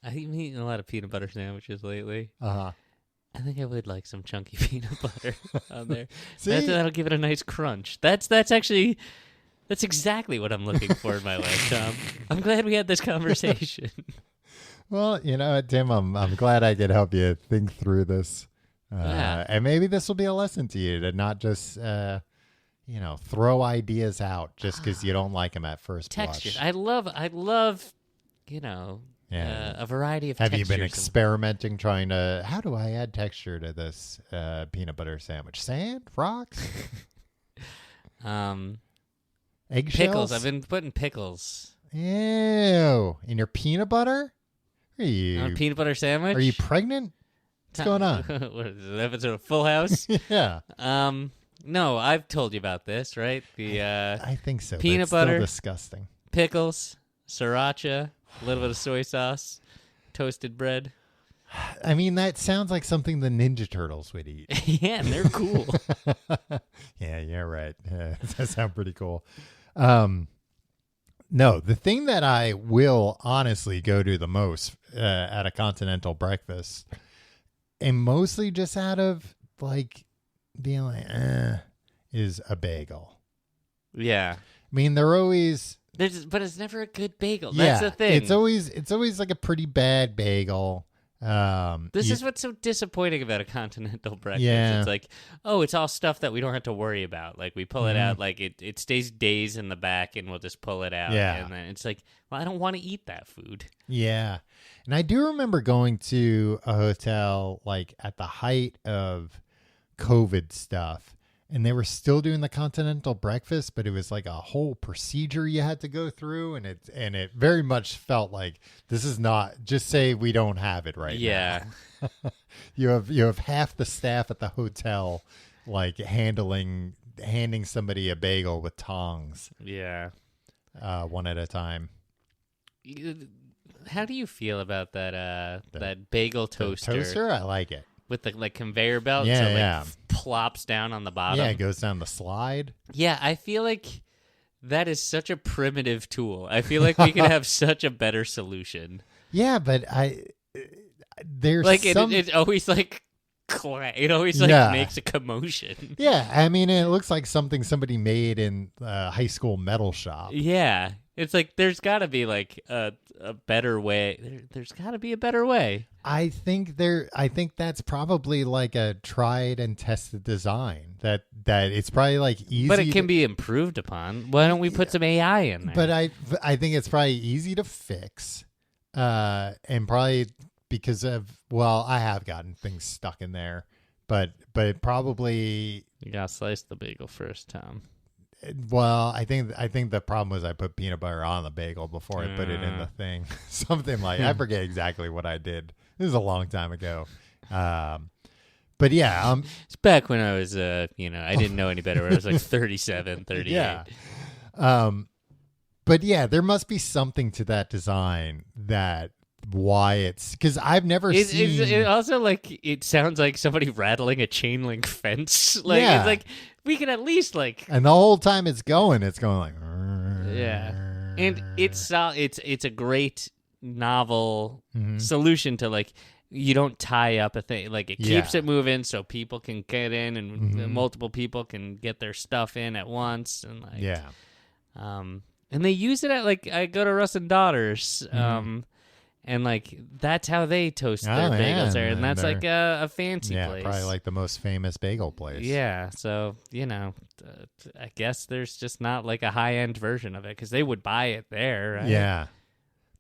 I've been eating a lot of peanut butter sandwiches lately. Uh-huh. I think I would like some chunky peanut butter on there. See? That'll give it a nice crunch. That's exactly what I'm looking for in my life, Tom. I'm glad we had this conversation. Well, Tim, I'm glad I could help you think through this. Yeah. And maybe this will be a lesson to you to not just... throw ideas out just because you don't like them at first Textures. blush. I love, Yeah. A variety of Have textures. you been experimenting, trying to, how do I add texture to this peanut butter sandwich? Sand? Rocks? Eggshells? Pickles. I've been putting pickles. Ew. In your peanut butter? Are you, On a peanut butter sandwich? are you pregnant? What's going on? What is it, an episode of Full House? Yeah. No, I've told you about this, right? I think so. Peanut but it's butter. Still disgusting. Pickles, sriracha, a little bit of soy sauce, toasted bread. I mean, that sounds like something the Ninja Turtles would eat. Yeah, and they're cool. Yeah, right. That sounds pretty cool. No, the thing that I will honestly go to the most at a Continental Breakfast, and mostly just out of like being like, is a bagel. Yeah. I mean, they're always... But it's never a good bagel. Yeah, That's the thing. It's always like a pretty bad bagel. This is what's so disappointing about a Continental Breakfast. Yeah. It's like, oh, it's all stuff that we don't have to worry about. Like, we pull it out, like, it stays days in the back, and we'll just pull it out. Yeah. And then it's like, well, I don't want to eat that food. Yeah. And I do remember going to a hotel, like, at the height of COVID stuff, and they were still doing the Continental Breakfast, but it was like a whole procedure you had to go through, and it very much felt like this is not just say we don't have it right Yeah. now. you have half the staff at the hotel like handing somebody a bagel with tongs. Yeah. One at a time. How do you feel about that bagel toaster? Toaster, I like it. With the conveyor belt, Yeah, so yeah. Plops down on the bottom. Yeah, it goes down the slide. Yeah, I feel like that is such a primitive tool. I feel like we could have such a better solution. Yeah, but there's like some... it always like it always makes a commotion. Yeah, I mean, it looks like something somebody made in a high school metal shop. Yeah, it's like there's got to be like a better way. There's got to be a better way. I think that's probably like a tried and tested design that it's probably like easy. But it can be improved upon. Why don't we put some AI in there? But I think it's probably easy to fix, and probably because of I have gotten things stuck in there, but probably you gotta slice the bagel first, Tom. Well, I think the problem was I put peanut butter on the bagel before I put it in the thing. Something like I forget exactly what I did. This is a long time ago. But yeah, it's back when I was I didn't know any better. I was like 37, 38. Yeah. But yeah, there must be something to that design that why it's because I've never seen. It also like it sounds like somebody rattling a chain link fence. Like Yeah. it's like we can at least like. And the whole time it's going like. Yeah, and it's a great novel solution to like you don't tie up a thing. Like it keeps it moving so people can get in and multiple people can get their stuff in at once and like and they use it at like I go to Russ and Daughters. And like that's how they toast their bagels there, and that's like a fancy place. Probably like the most famous bagel place. Yeah, so I guess there's just not like a high end version of it because they would buy it there. Right? Yeah,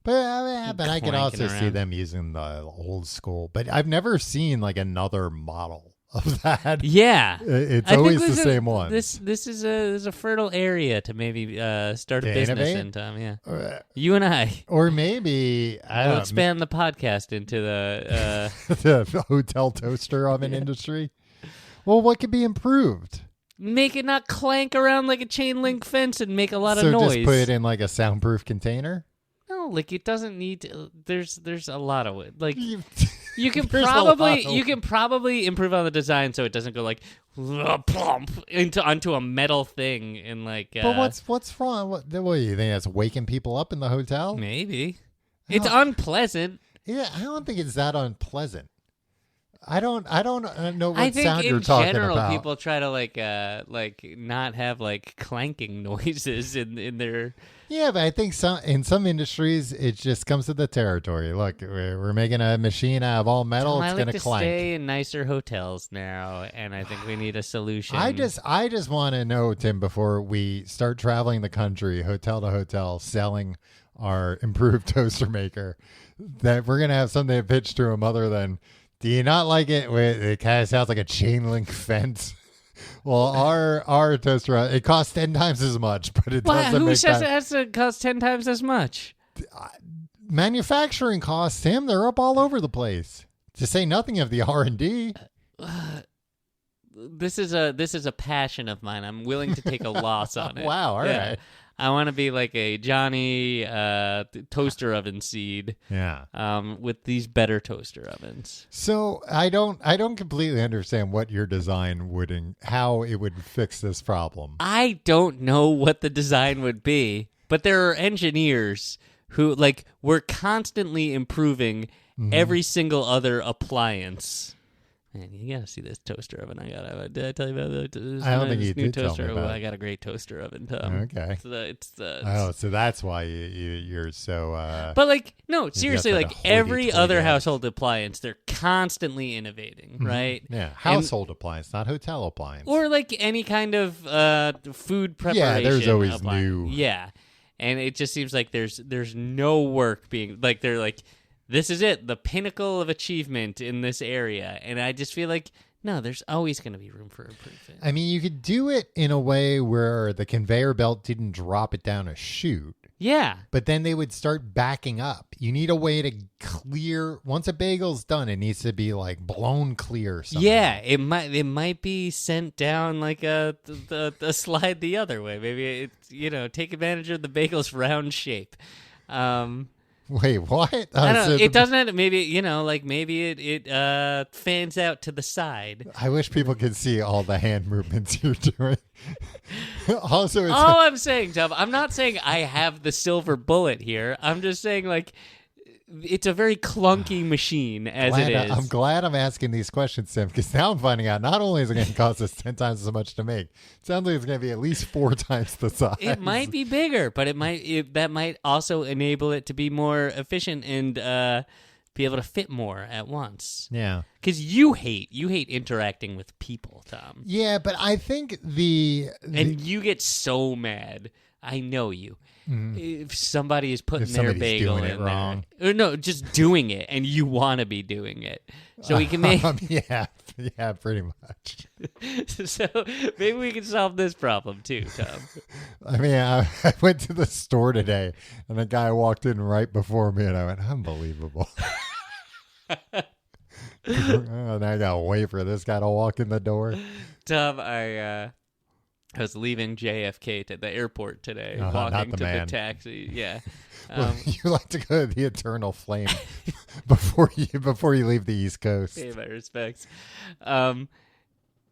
but I could also see around. them using the old school. But I've never seen like another model of that. Yeah, it's I always think the same one. This is a fertile area to maybe start a To business innovate? in, Tom. Yeah, you and I. Or maybe I We'll don't expand the podcast into the. the hotel toaster oven industry. Well, what could be improved? Make it not clank around like a chain link fence and make a lot of So noise. just put it in like a soundproof container. No, like it doesn't need to. There's a lot of it. Like you can There's a lot probably improve on the design so it doesn't go like plump onto a metal thing and like. But what's wrong? What do you think? That's waking people up in the hotel? Maybe it's unpleasant. Yeah, I don't think it's that unpleasant. I don't know what I think sound you're in talking general about. people try to like not have like clanking noises in their. Yeah, but I think in some industries it just comes to the territory. Look, we're making a machine out of all metal. I It's like going to clank. stay in nicer hotels now, and I think we need a solution. I just want to know, Tim, before we start traveling the country, hotel to hotel, selling our improved toaster maker, that we're gonna have something to pitch to him other than, do you not like it? It kind of sounds like a chain link fence. Well, our toaster, it costs 10 times as much, but it doesn't Who make says that. it has to cost 10 times as much? Manufacturing costs, Tim, they're up all over the place. To say nothing of the R&D. This is a passion of mine. I'm willing to take a loss on it. Wow, all right. I want to be like a Johnny toaster oven seed. Yeah. With these better toaster ovens. So I don't completely understand what your design how it would fix this problem. I don't know what the design would be, but there are engineers who we're constantly improving every single other appliance. Man, you gotta see this toaster oven I got. Did I tell you about this? I don't think you new did tell toaster? me about I it. got a great toaster oven, Tom. Okay. It's So that's why you're so. But no, seriously, that every hoity-toity other ass. household appliance, they're constantly innovating, right? Yeah, household appliance, not hotel appliance. Or any kind of food preparation. Yeah, there's always appliance. new. Yeah, and it just seems like there's no work being they're this is it, the pinnacle of achievement in this area, and I just feel like no, there's always going to be room for improvement. I mean, you could do it in a way where the conveyor belt didn't drop it down a chute. Yeah. But then they would start backing up. You need a way to clear. Once a bagel's done, it needs to be blown clear somehow. Yeah, it might be sent down the slide the other way. Maybe it's take advantage of the bagel's round shape. Wait, what? I don't know. It doesn't. Maybe maybe it fans out to the side. I wish people could see all the hand movements you're doing. Also, it's All I'm saying, Tom, I'm not saying I have the silver bullet here. I'm just saying it's a very clunky machine as it is. I'm glad I'm asking these questions, Tim, because now I'm finding out not only is it going to cost us 10 times as much to make, it sounds like it's going to be at least 4 times the size. It might be bigger, but that might also enable it to be more efficient and be able to fit more at once. Yeah. Because you hate interacting with people, Tom. Yeah, but I think and you get so mad. I know you. If somebody is putting their bagel doing in it wrong. there, or no, just doing it, and you want to be doing it, so we can make. Yeah, pretty much. So maybe we can solve this problem too, Tom. I mean, I went to the store today, and the guy walked in right before me, and I went, "Unbelievable." And I gotta wait for this guy to walk in the door. Tom, I was leaving JFK to the airport today, not walking the to man. the taxi. Yeah. You like to go to the eternal flame before you leave the East Coast. Pay my respects. And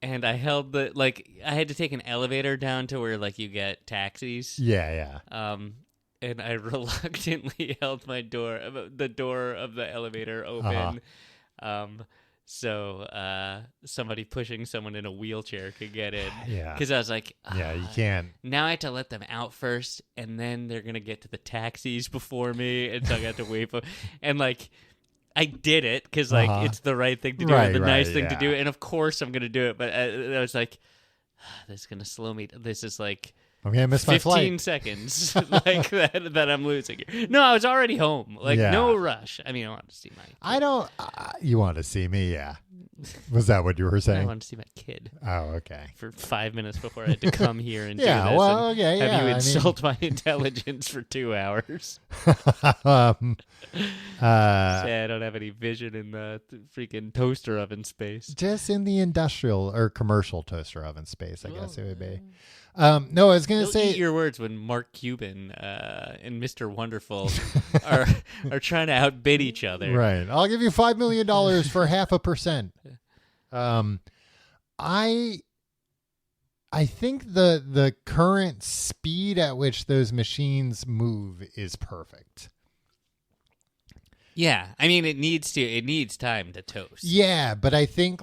I held I had to take an elevator down to where you get taxis. Yeah. And I reluctantly held the door of the elevator open. So somebody pushing someone in a wheelchair could get in. Yeah. Because I was like, Yeah, you can't. Now I have to let them out first, and then they're going to get to the taxis before me, and so I got to wait for... And, I did it, because, it's the right thing to do, the nice thing to do, and of course I'm going to do it, but I was like, this is going to slow me... This is, I'm going to miss my 15 flight. seconds that I'm losing here. No, I was already home. No rush. I mean, I wanted to see my kid. I don't... you want to see me, yeah. Was that what you were I saying? wanted to see my kid. Oh, okay. For 5 minutes before I had to come here and Yeah, do this. well, and okay, have yeah, you I mean- insult my intelligence for 2 hours? Say I don't have any vision in the freaking toaster oven space. Just in the industrial or commercial toaster oven space, I guess it would be. No, I was going to You'll say... eat your words when Mark Cuban and Mr. Wonderful are trying to outbid each other. Right. I'll give you $5 million for 0.5%. I think the current speed at which those machines move is perfect. Yeah, I mean it needs time to toast. Yeah, but I think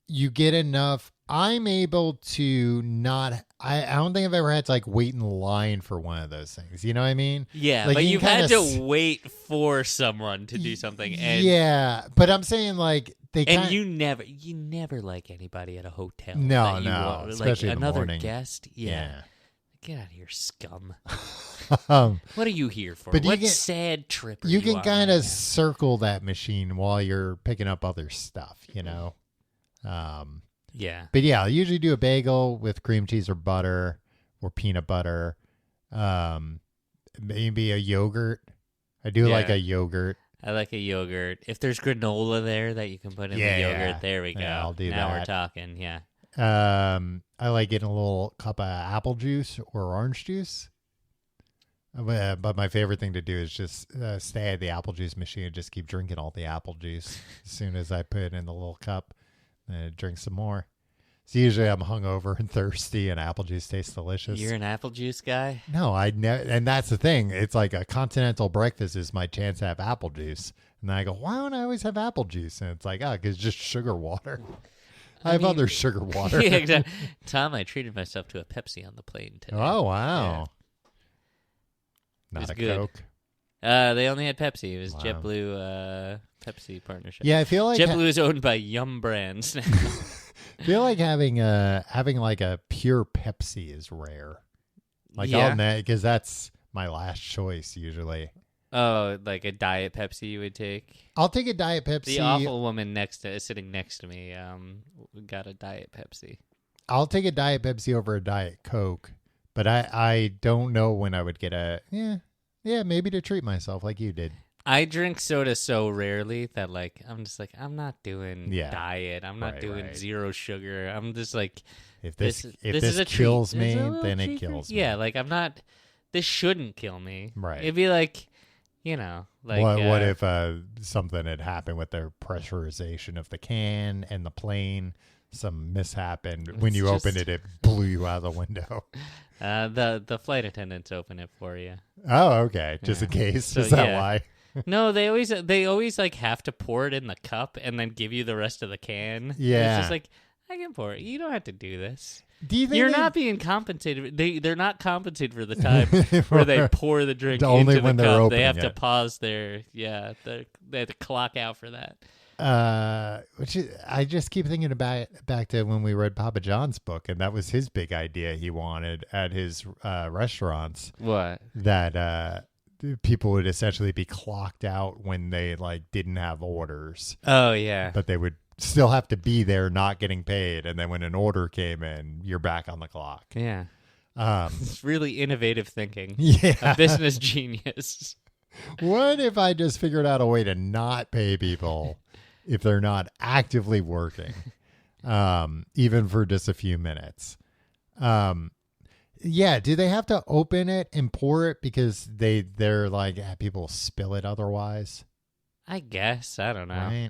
you get enough. I'm able to not. I don't think I've ever had to wait in line for one of those things. You know what I mean? Yeah, Like, but you you've can had kinda to wait for someone to do something, and yeah, but I'm saying they and you never like anybody at a hotel. No, that you no, want. especially in the another morning. guest. Yeah. Get out of here, scum. um, What are you here for? But What sad trip are you you can on kind right of now? circle that machine while you're picking up other stuff, you know. Yeah. But yeah, I usually do a bagel with cream cheese or butter or peanut butter. Maybe a yogurt. I do like Yeah. a yogurt. I like a yogurt. If there's granola there that you can put in the yogurt, there we go. Yeah, I'll do now that. we're talking, yeah. I like getting a little cup of apple juice or orange juice. But my favorite thing to do is just stay at the apple juice machine and just keep drinking all the apple juice as soon as I put it in the little cup and drink some more. So usually I'm hungover and thirsty, and apple juice tastes delicious. You're an apple juice guy? No, and that's the thing. It's like a continental breakfast is my chance to have apple juice. And then I go, why don't I always have apple juice? And it's like, because it's just sugar water. I have other sugar water. Yeah, exactly. Tom, I treated myself to a Pepsi on the plane today. Oh, wow. It was Not a good. Coke. They only had Pepsi. It was Wow. JetBlue Pepsi partnership. Yeah, I feel like JetBlue is owned by Yum Brands. I feel like having like a pure Pepsi is rare. Like Yeah. because that's my last choice usually. Oh, like a Diet Pepsi you would take? I'll take a Diet Pepsi. The awful woman sitting next to me got a Diet Pepsi. I'll take a Diet Pepsi over a Diet Coke, but I don't know when I would get maybe to treat myself like you did. I drink soda so rarely that I'm just like, I'm not doing diet. I'm not doing right. zero sugar. I'm just like, If this is a kills treat. me, Is it a little then it treat for- kills me. Yeah, I'm not. This shouldn't kill me. Right. It'd be like, what if something had happened with the pressurization of the can and the plane? Some mishap, and when you opened it blew you out the window. The flight attendants open it for you. Oh, okay. Just in case. So, Is that yeah. why? No, they always have to pour it in the cup and then give you the rest of the can. Yeah. It's just like, I can pour it. You don't have to do this. Do you think You're not being compensated. They're not compensated for the time where they pour the drink Only into when the they're cup. opening They have to it. pause they have to clock out for that. I just keep thinking about back to when we read Papa John's book, and that was his big idea he wanted at his restaurants. What? That people would essentially be clocked out when they didn't have orders, Oh yeah. but they would still have to be there not getting paid, and then when an order came in, you're back on the clock. Yeah. Um, It's really innovative thinking. yeah. A business genius. What if I just figured out a way to not pay people if they're not actively working, even for just a few minutes? Yeah, do they have to open it and pour it because they're like, people spill it otherwise? I guess. I don't know. Right?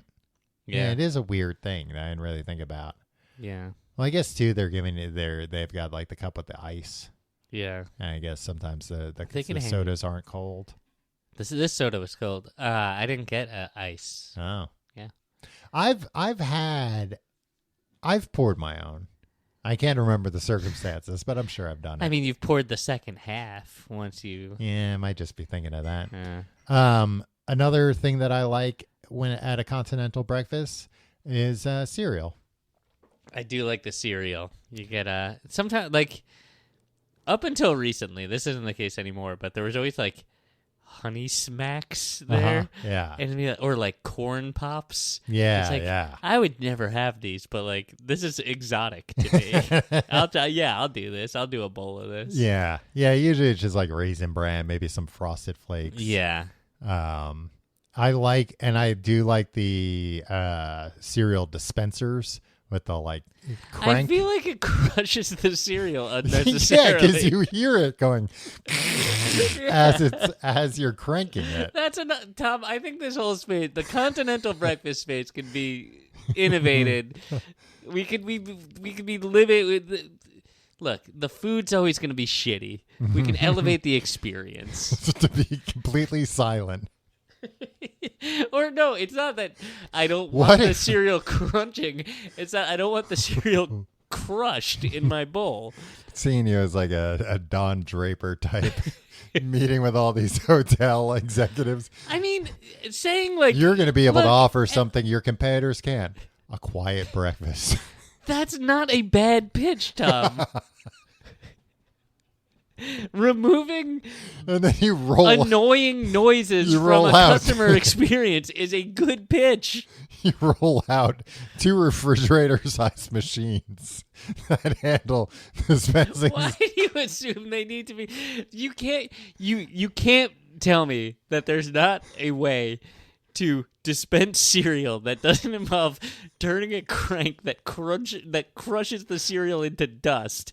Yeah, it is a weird thing that I didn't really think about. Yeah. Well, I guess too they're giving it they've got the cup with the ice. Yeah. And I guess sometimes the can hang- sodas aren't cold. This soda was cold. I didn't get ice. Oh. Yeah. I've poured my own. I can't remember the circumstances, but I'm sure I've done it. I mean, you've poured the second half once you. Yeah, I might just be thinking of that. Uh, Another thing that I like when at a continental breakfast is cereal. I do like the cereal. You get sometimes up until recently, this isn't the case anymore, but there was always Honey Smacks there. Uh-huh. Yeah. And or Corn Pops. Yeah, It's yeah. I would never have these, but this is exotic to me. I'll do this. I'll do a bowl of this. Yeah. Yeah, usually it's just Raisin Bran, maybe some Frosted Flakes. Yeah. I do like the cereal dispensers with the crank. I feel like it crushes the cereal Yeah, unnecessarily. because you hear it going as you're cranking it. That's enough, Tom. I think this whole space, the continental breakfast space, could be innovated. We could be living with. Look, the food's always going to be shitty. We can elevate the experience. To be completely silent. Or no, it's not that I don't What want the if- cereal crunching. It's that I don't want the cereal crushed in my bowl. Seeing you as a Don Draper type meeting with all these hotel executives. I mean, saying You're going to be able to look, offer something your competitors can't. A quiet breakfast. that's not a bad pitch, Tom. removing And then you roll. annoying noises You from roll a out. customer experience is a good pitch. You roll out 2 refrigerator-sized machines that handle dispensing. Why do you assume they need to be? You can't tell me that there's not a way to dispense cereal that doesn't involve turning a crank that crushes the cereal into dust.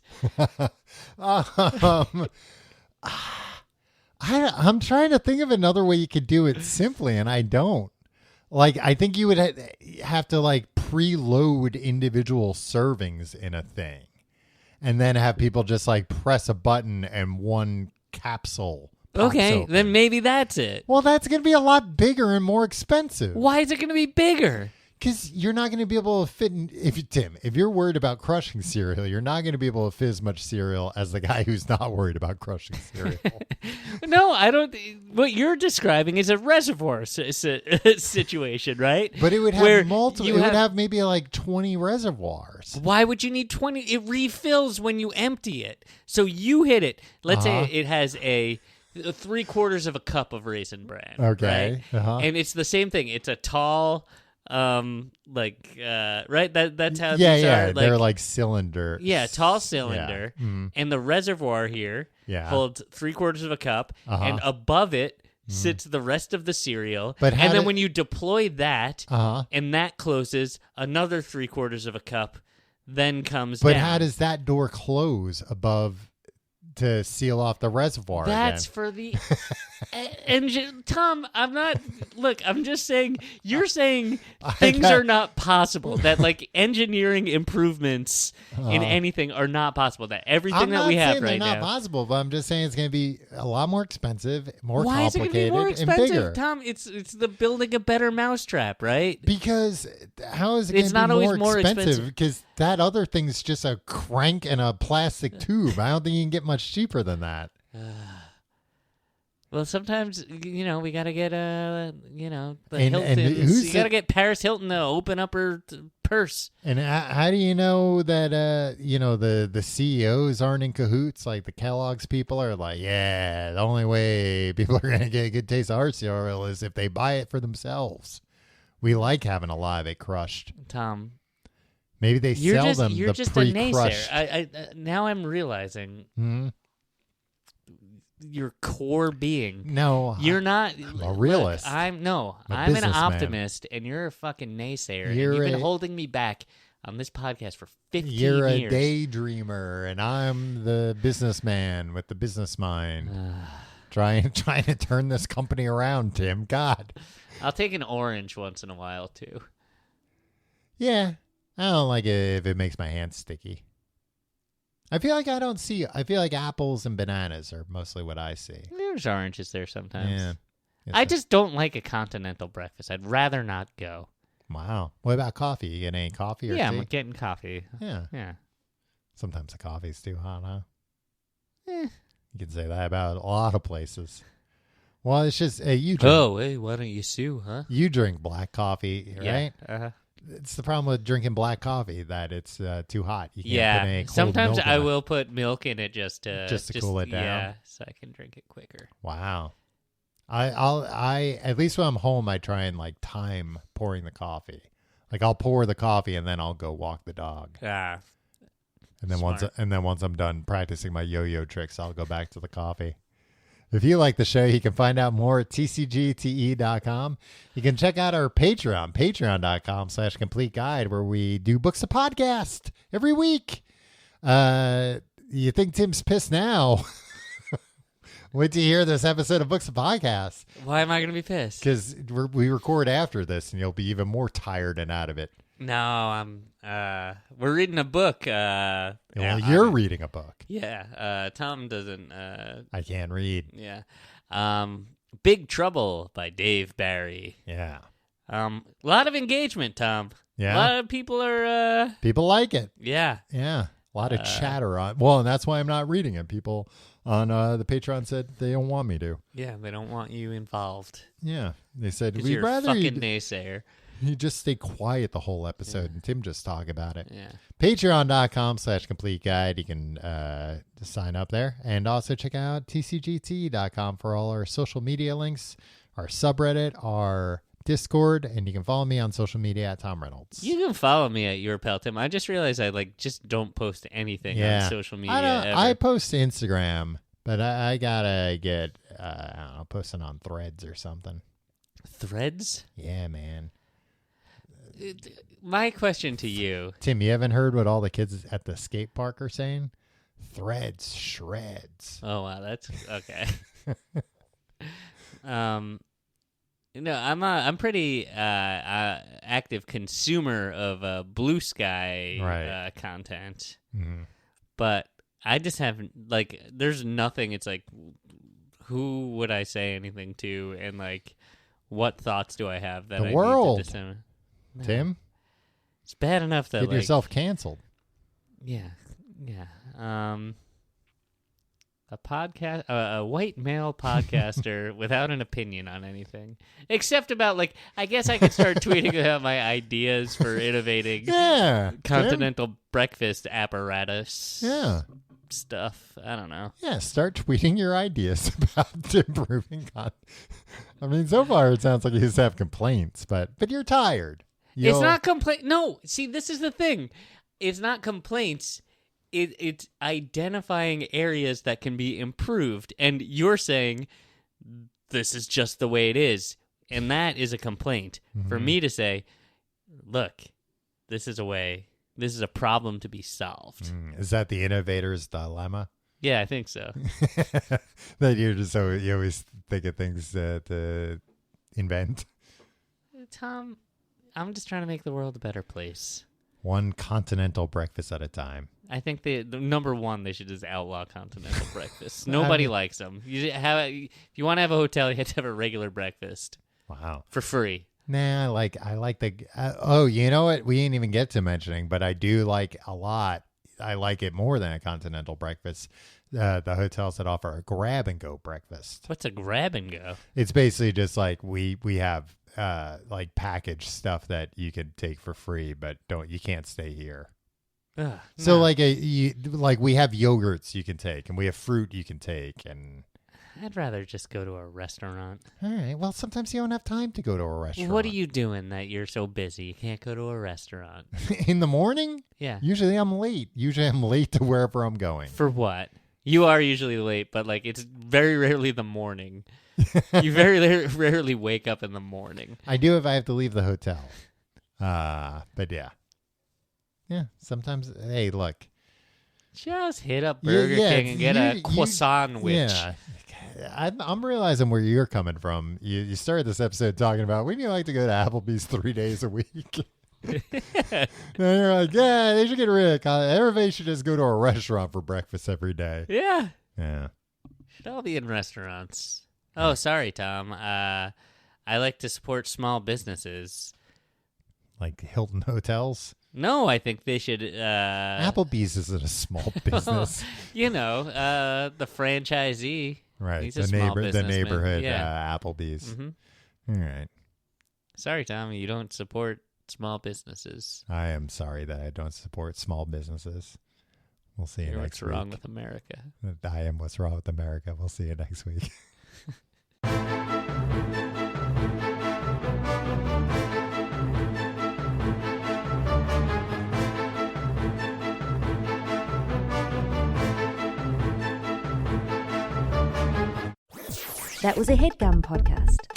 I'm trying to think of another way you could do it simply, and I don't. Like, I think you would have to like preload individual servings in a thing, and then have people just like press a button and one capsule. Okay, open. then maybe that's it. Well, that's going to be a lot bigger and more expensive. Why is it going to be bigger? Because you're not going to be able to fit in. If you're worried about crushing cereal, you're not going to be able to fit as much cereal as the guy who's not worried about crushing cereal. No, I don't. What you're describing is a reservoir situation, right? But it would Where have multiple. you It would have maybe like 20 reservoirs. Why would you need 20? It refills when you empty it. So you hit it. Let's say it has a 3/4 of a cup of Raisin Bran. Okay. Right? And it's the same thing. It's a tall, right? That's how Yeah, these yeah. are. They're like cylinder. Yeah, tall cylinder. Yeah. Mm. And the reservoir here holds 3/4 of a cup. And above it sits the rest of the cereal. But and then when you deploy that, Uh-huh. and that closes, another 3/4 of a cup then comes But down. how does that door close above to seal off the reservoir? That's again? for the engine. Tom, I'm not. Look, I'm just saying. You're saying things are not possible. That like engineering improvements in anything are not possible. That everything I'm that not we have saying right they're not now. possible, but I'm just saying it's going to be a lot more expensive, more Why is it going to be complicated, more and expensive, bigger. Tom? It's the building a better mousetrap, right? Because how is it going It's to be not always more expensive? expensive. Because that other thing's just a crank and a plastic tube. I don't think you can get much cheaper than that. Well, sometimes we gotta get the And Hilton. who's You gotta get Paris Hilton to open up her purse. And how do you know that the CEOs aren't in cahoots? Like the Kellogg's people are like, yeah, the only way people are going to get a good taste of our cereal is if they buy it for themselves. We like having a lot of it crushed. Tom, Maybe they sell them you're the just a pre-crushed. naysayer. I now I'm realizing your core being. No, You're not I'm a realist. Look, I'm an businessman. optimist, and you're a fucking naysayer. And You're you've been a- holding me back on this podcast for 15 You're a years. daydreamer, and I'm the businessman with the business mind. trying to turn this company around, Tim. God. I'll take an orange once in a while too. Yeah, I don't like it if it makes my hands sticky. I feel like apples and bananas are mostly what I see. There's oranges there sometimes. Yeah. Yes, I sir. just don't like a continental breakfast. I'd rather not go. Wow. What about coffee? You get any coffee or Yeah, tea? I'm getting coffee. Yeah. Yeah. Sometimes the coffee's too hot, huh? Eh. You can say that about a lot of places. Well, it's just you drink. Oh, hey, why don't you sue, huh? You drink black coffee, right? Yeah. Uh-huh. It's the problem with drinking black coffee that it's too hot. You can't put any Yeah. cold Sometimes milk I in it. will put milk in it just to cool it down. Yeah, so I can drink it quicker. Wow. I at least when I'm home, I try and like time pouring the coffee. Like I'll pour the coffee and then I'll go walk the dog. Ah. And then Smart. once I'm done practicing my yo-yo tricks, I'll go back to the coffee. If you like the show, you can find out more at tcgte.com. You can check out our Patreon, patreon.com/complete guide, where we do books of podcast every week. You think Tim's pissed now? Wait to hear this episode of Books of Podcast, Why am I going to be pissed? because we record after this, and you'll be even more tired and out of it. No, I'm. We're reading a book. Well, you're reading a book. Yeah. Tom doesn't. I can't read. Yeah. Big Trouble by Dave Barry. Yeah. A lot of engagement, Tom. Yeah. A lot of people are. People like it. Yeah. Yeah. A lot of chatter on. Well, and that's why I'm not reading it. People on the Patreon said they don't want me to. Yeah. They don't want you involved. Yeah. They said, 'Cause we'd you're a rather fucking you. naysayer. You just stay quiet the whole episode and Tim just talk about it. Yeah. Patreon.com/complete guide. You can sign up there. And also check out tcgt.com for all our social media links, our subreddit, our Discord, and you can follow me on social media at Tom Reynolds. You can follow me at Your Pal Tim. I just realized I just don't post anything on social media ever. I post to Instagram, but I gotta get I don't know, posting on Threads or something. Threads? Yeah, man. My question to you, Tim, you haven't heard what all the kids at the skate park are saying? Threads, shreds. Oh wow, that's okay. No, I'm pretty active consumer of Blue Sky content, but I just haven't there's nothing. It's like, who would I say anything to, and what thoughts do I have that the I world? Need to no. Tim, it's bad enough that get yourself canceled. Yeah. A podcast, a white male podcaster without an opinion on anything, except about I guess I could start tweeting about my ideas for innovating Continental Breakfast apparatus. Yeah. Stuff. I don't know. Yeah, start tweeting your ideas about improving content. I mean, so far it sounds like you just have complaints, but you're tired. It's not complaint. No, see, this is the thing. It's not complaints. It's identifying areas that can be improved, and you're saying this is just the way it is, and that is a complaint. For me to say, look, this is a problem to be solved. Is that the innovator's dilemma? Yeah, I think so. That you always think of things to invent. Tom, I'm just trying to make the world a better place. One continental breakfast at a time. I think the number one, they should just outlaw continental breakfast. Nobody likes them. If you want to have a hotel, you have to have a regular breakfast. Wow. For free. Nah, I like the. You know what? We ain't even get to mentioning, but I do like a lot. I like it more than a continental breakfast. The hotels that offer a grab and go breakfast. What's a grab and go? It's basically just we have packaged stuff that you can take for free, but you can't stay here. So we have yogurts you can take, and we have fruit you can take, and I'd rather just go to a restaurant. All right. Well, sometimes you don't have time to go to a restaurant. What are you doing that you're so busy you can't go to a restaurant? In the morning? Yeah. Usually I'm late. I'm late to wherever I'm going. For what? You are usually late, but it's very rarely the morning. You very rarely wake up in the morning. I do if I have to leave the hotel. But yeah. Yeah, sometimes, hey, look. Just hit up Burger King and get a croissant sandwich. Yeah. I'm realizing where you're coming from. You started this episode talking about, wouldn't you like to go to Applebee's 3 days a week? And you're like, yeah, they should get rid of college. Everybody should just go to a restaurant for breakfast every day. Yeah. Yeah. Should all be in restaurants. Oh, sorry, Tom. I like to support small businesses. Like Hilton Hotels? No, I think they should... Applebee's isn't a small business. The franchisee. Right. He's the neighborhood Applebee's. Mm-hmm. All right. Sorry, Tom. You don't support small businesses. I am sorry that I don't support small businesses. We'll see you next week. What's wrong with America? I am what's wrong with America. We'll see you next week. That was a HeadGum podcast.